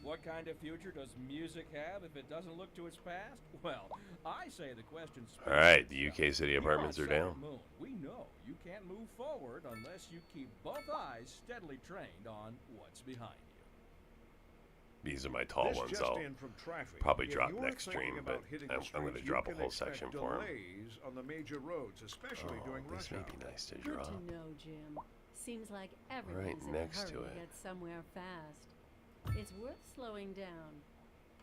What kind of future does music have if it doesn't look to its past? Well, I say the question speaks All right, for the itself. UK City You're on Apartments are Saturn down. Moon. We know you can't move forward unless you keep both eyes steadily trained on what's behind you. These are my tall This ones. just I'll in from traffic. probably If drop you're next thinking stream, about but hitting I'm the going to streets, drop you a can whole section expect for him. delays on the major roads, especially during Oh, this rush may hour. be nice to Good draw. to know, Jim. Seems like everyone's in next a hurry to to it. get somewhere fast. It's worth slowing down.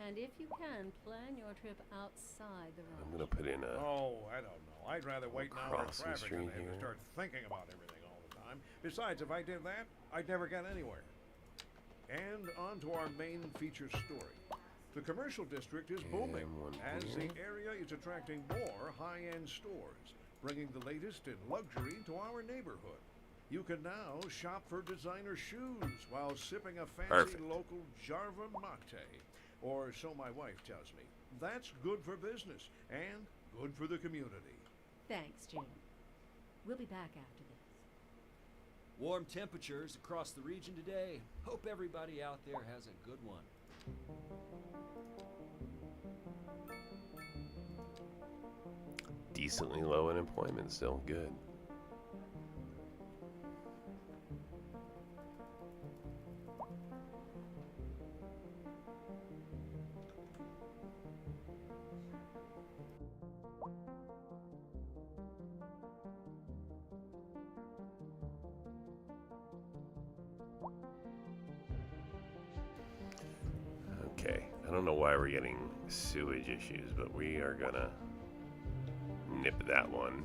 And if you can, plan your trip outside the I'm rush. going to put in a... Oh, I don't know. I'd rather wait an hour in crossing traffic than street have to here. start thinking about everything all the time. Besides, if I did that, I'd never get anywhere. And on to our main feature story. The commercial district is booming And one as here. the area is attracting more high-end stores, bringing the latest in luxury to our neighborhood. You can now shop for designer shoes while sipping a fancy Perfect. local Jarva mate. Or so my wife tells me. That's good for business and good for the community. Thanks, Jim. We'll be back after this. Warm temperatures across the region today. Hope everybody out there has a good one. Decently low unemployment still. Good. Okay, I don't know why we're getting sewage issues, but we are gonna nip that one.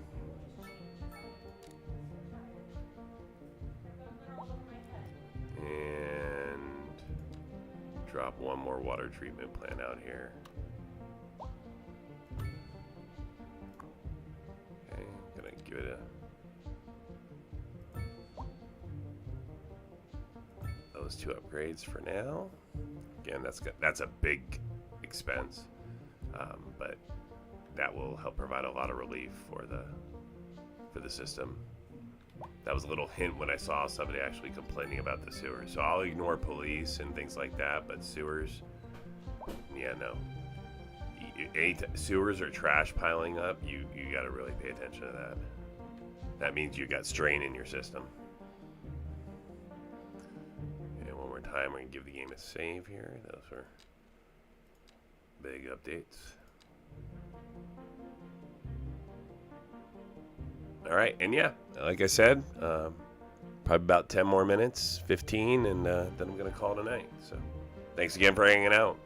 And drop one more water treatment plant out here. Okay, gonna give it those two upgrades for now. Again, that's a big expense, but that will help provide a lot of relief for the system. That was a little hint when I saw somebody actually complaining about the sewers. So I'll ignore police and things like that, but sewers, yeah, no. Sewers or trash piling up, you got to really pay attention to that. That means you got strain in your system. And one more time, we're gonna give the game a save here. Those were big updates. All right, and yeah, like I said, probably about 10 more minutes, 15, and then I'm gonna call it a night. So, thanks again for hanging out.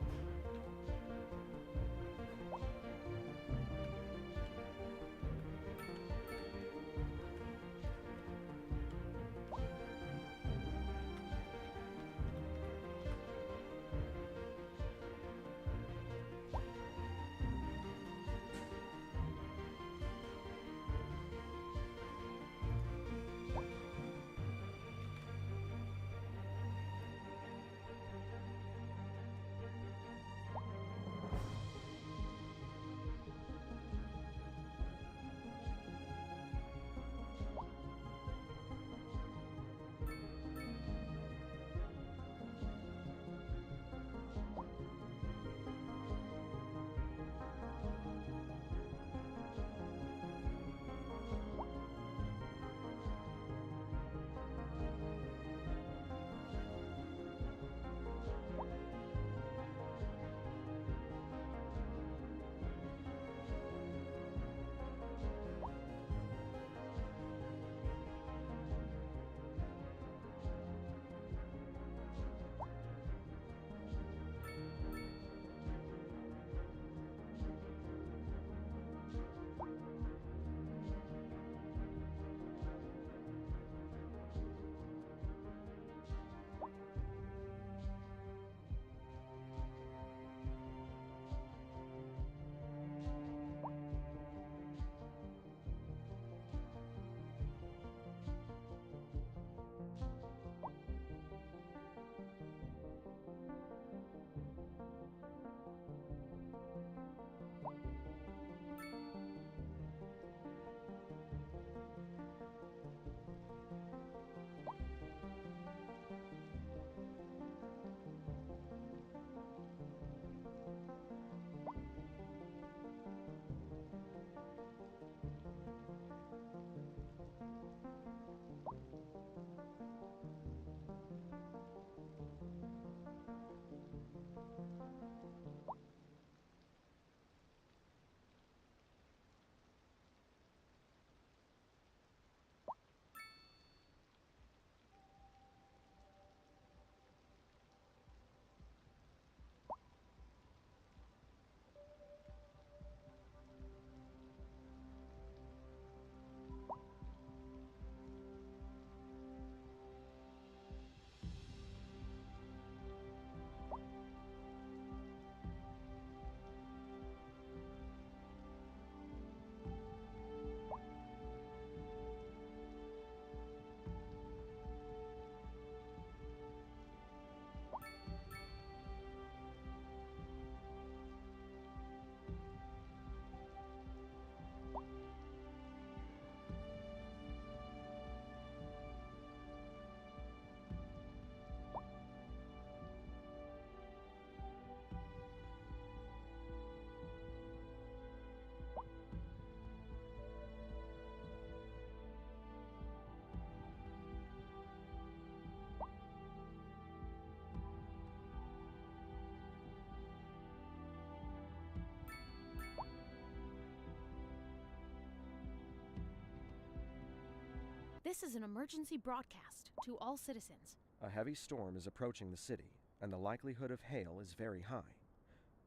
This is an emergency broadcast to all citizens. A heavy storm is approaching the city, and the likelihood of hail is very high.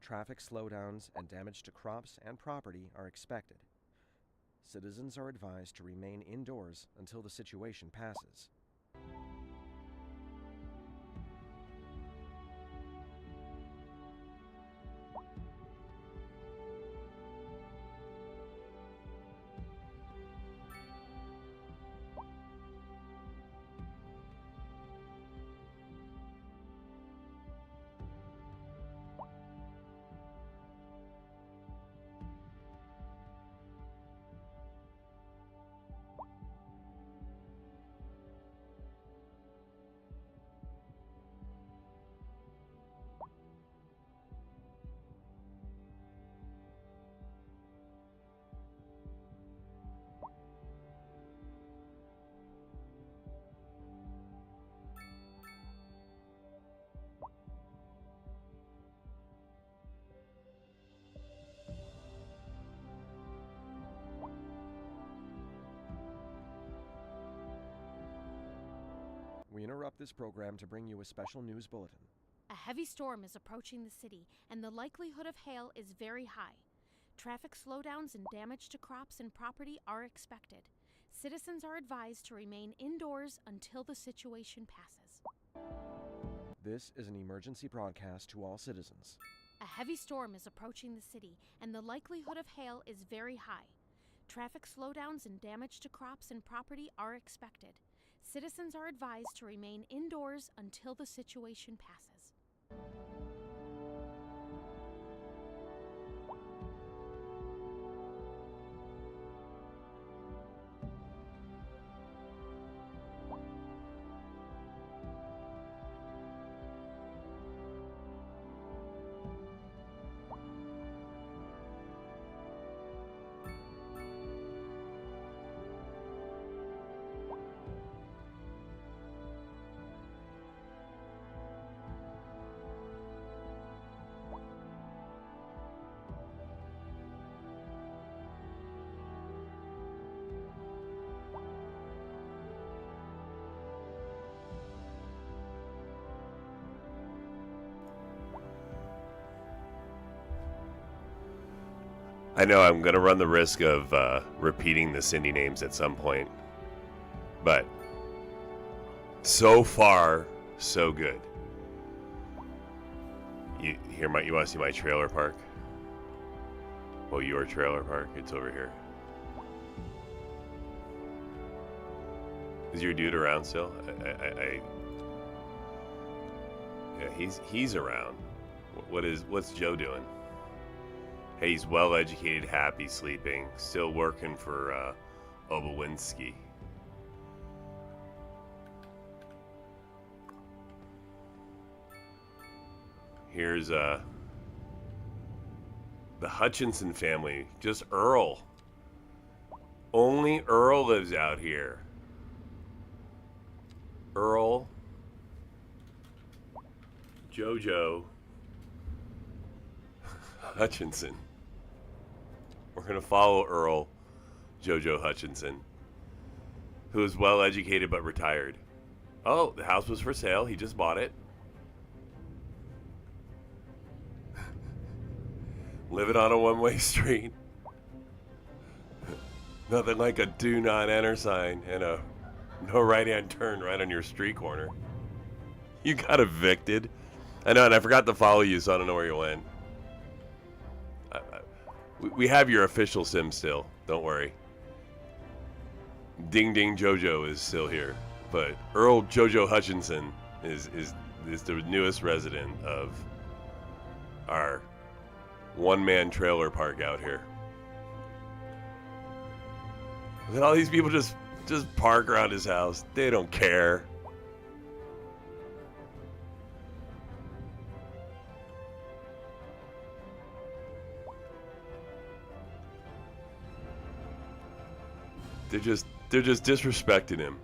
Traffic slowdowns and damage to crops and property are expected. Citizens are advised to remain indoors until the situation passes. We interrupt this program to bring you a special news bulletin. A heavy storm is approaching the city, and the likelihood of hail is very high. Traffic slowdowns and damage to crops and property are expected. Citizens are advised to remain indoors until the situation passes. This is an emergency broadcast to all citizens. A heavy storm is approaching the city, and the likelihood of hail is very high. Traffic slowdowns and damage to crops and property are expected. Citizens are advised to remain indoors until the situation passes. I know I'm going to run the risk of repeating the Cindy names at some point, but so far, so good. You want to see my trailer park? Well, your trailer park, it's over here. Is your dude around still? Yeah, he's around. What's Joe doing? Hey, he's well educated, happy, sleeping, still working for Obawinski. Here's the Hutchinson family, just Earl. Only Earl lives out here. Earl, Jojo, Hutchinson. We're going to follow Earl Jojo Hutchinson, who is well educated but retired. Oh, the house was for sale. He just bought it. Living on a one-way street. Nothing like a do not enter sign and a no right-hand turn right on your street corner. You got evicted. I know, and I forgot to follow you, so I don't know where you went. We have your official sim still. Don't worry. Ding Ding Jojo is still here, but Earl Jojo Hutchinson is the newest resident of our one-man trailer park out here. Look at all these people just park around his house. They don't care. They're just disrespecting him.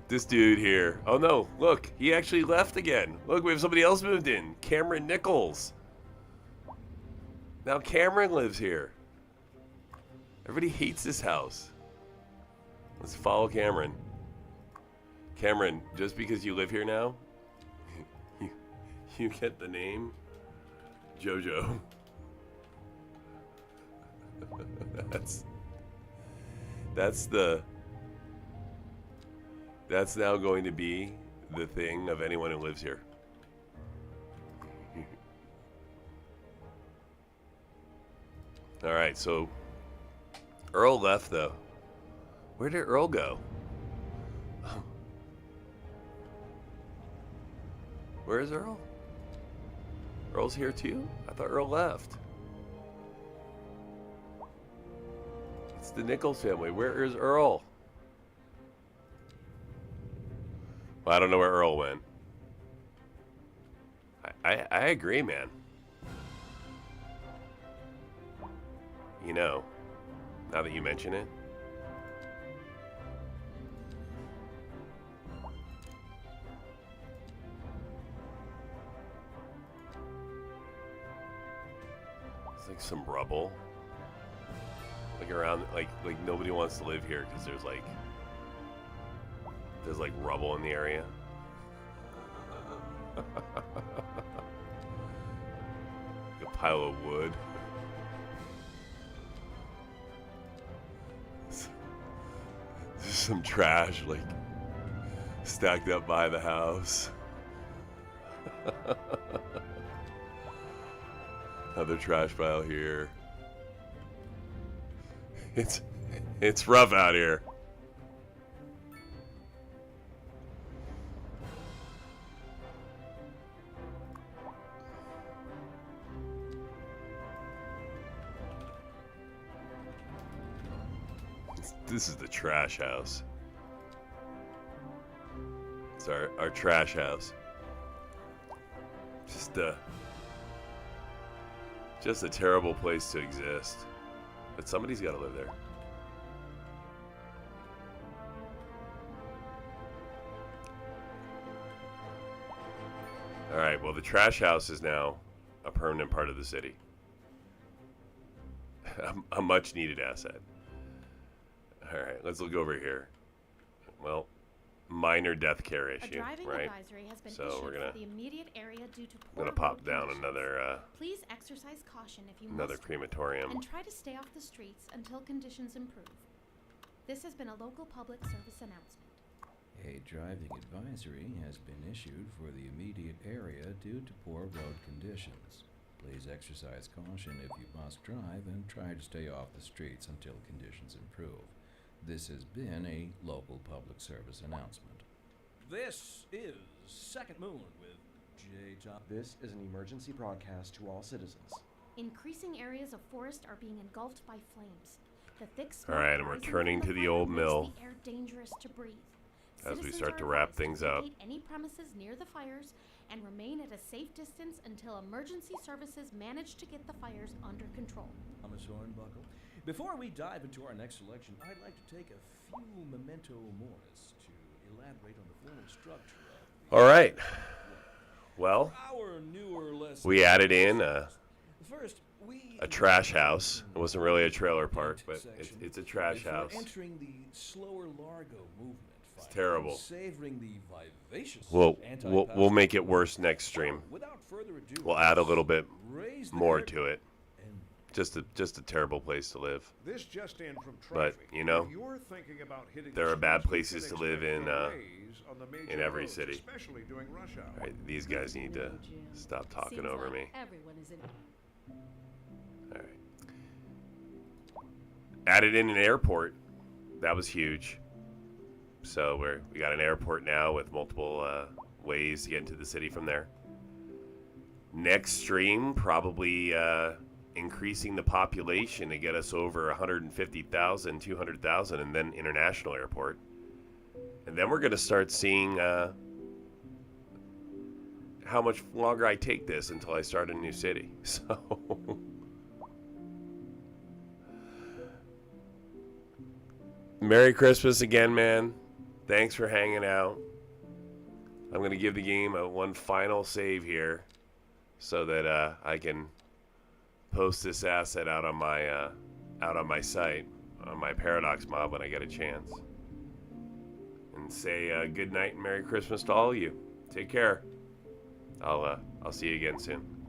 This dude here. Oh no, look, he actually left again. Look, we have somebody else moved in. Cameron Nichols. Now Cameron lives here. Everybody hates this house. Let's follow Cameron. Cameron, just because you live here now, you get the name JoJo. That's now going to be the thing of anyone who lives here. All right, so Earl left though. Where did Earl go? Oh. Where is Earl? Earl's here too? I thought Earl left. It's the Nichols family. Where is Earl? Well, I don't know where Earl went. I agree, man. You know, now that you mention it. It's like some rubble. Like around, like nobody wants to live here because there's like rubble in the area. Like a pile of wood. There's some trash like stacked up by the house. Another trash pile here. It's rough out here. This is the trash house. It's our trash house. Just a terrible place to exist. But somebody's got to live there. All right, well, the trash house is now a permanent part of the city. A much needed asset. All right, let's look over here. Well, minor death care issue, A driving right? advisory has been So issued we're gonna for the immediate area due to I'm gonna poor pop road down conditions. another Please exercise caution if you another must crematorium. and try to stay off the streets until conditions improve. This has been a local public service announcement. A driving advisory has been issued for the immediate area due to poor road conditions. Please exercise caution if you must drive and try to stay off the streets until conditions improve. This has been a local public service announcement. This is Second Moon with J. Tom. This is an emergency broadcast to all citizens. Increasing areas of forest are being engulfed by flames. The thick smoke All right, and we're rising turning from to the fire old makes mill. the air dangerous to breathe. As we Citizens start are to wrap advised things up. vacate any premises near the fires and remain at a safe distance until emergency services manage to get the fires under control. Thomas Hornbuckle. Before we dive into our next selection, I'd like to take a few memento moris to elaborate on the formal structure of the All right. Well, our newer, less we added in a First, we trash house. It wasn't really a trailer park, but it's a trash before house. entering the slower Largo movement. It's terrible. Savoring the vivacious We'll make it worse next stream. Without further ado, We'll add a little bit raise the more curtain to it. and Just a terrible place to live. This just in from But, traffic. you know, If you're thinking about hitting there the are bad streets, places you to can live in, expect delays on the major every roads, city. especially during rush hour. All right, these guys need to stop talking Seems over like me. Everyone is in. All right. Added in an airport. That was huge. So we got an airport now with multiple ways to get into the city from there. Next stream, probably increasing the population to get us over 150,000, 200,000, and then international airport. And then we're going to start seeing how much longer I take this until I start a new city. So... Merry Christmas again, man. Thanks for hanging out. I'm going to give the game one final save here so that I can post this asset out on my site, on my Paradox mob when I get a chance. and say good night and Merry Christmas to all of you. Take care. I'll see you again soon.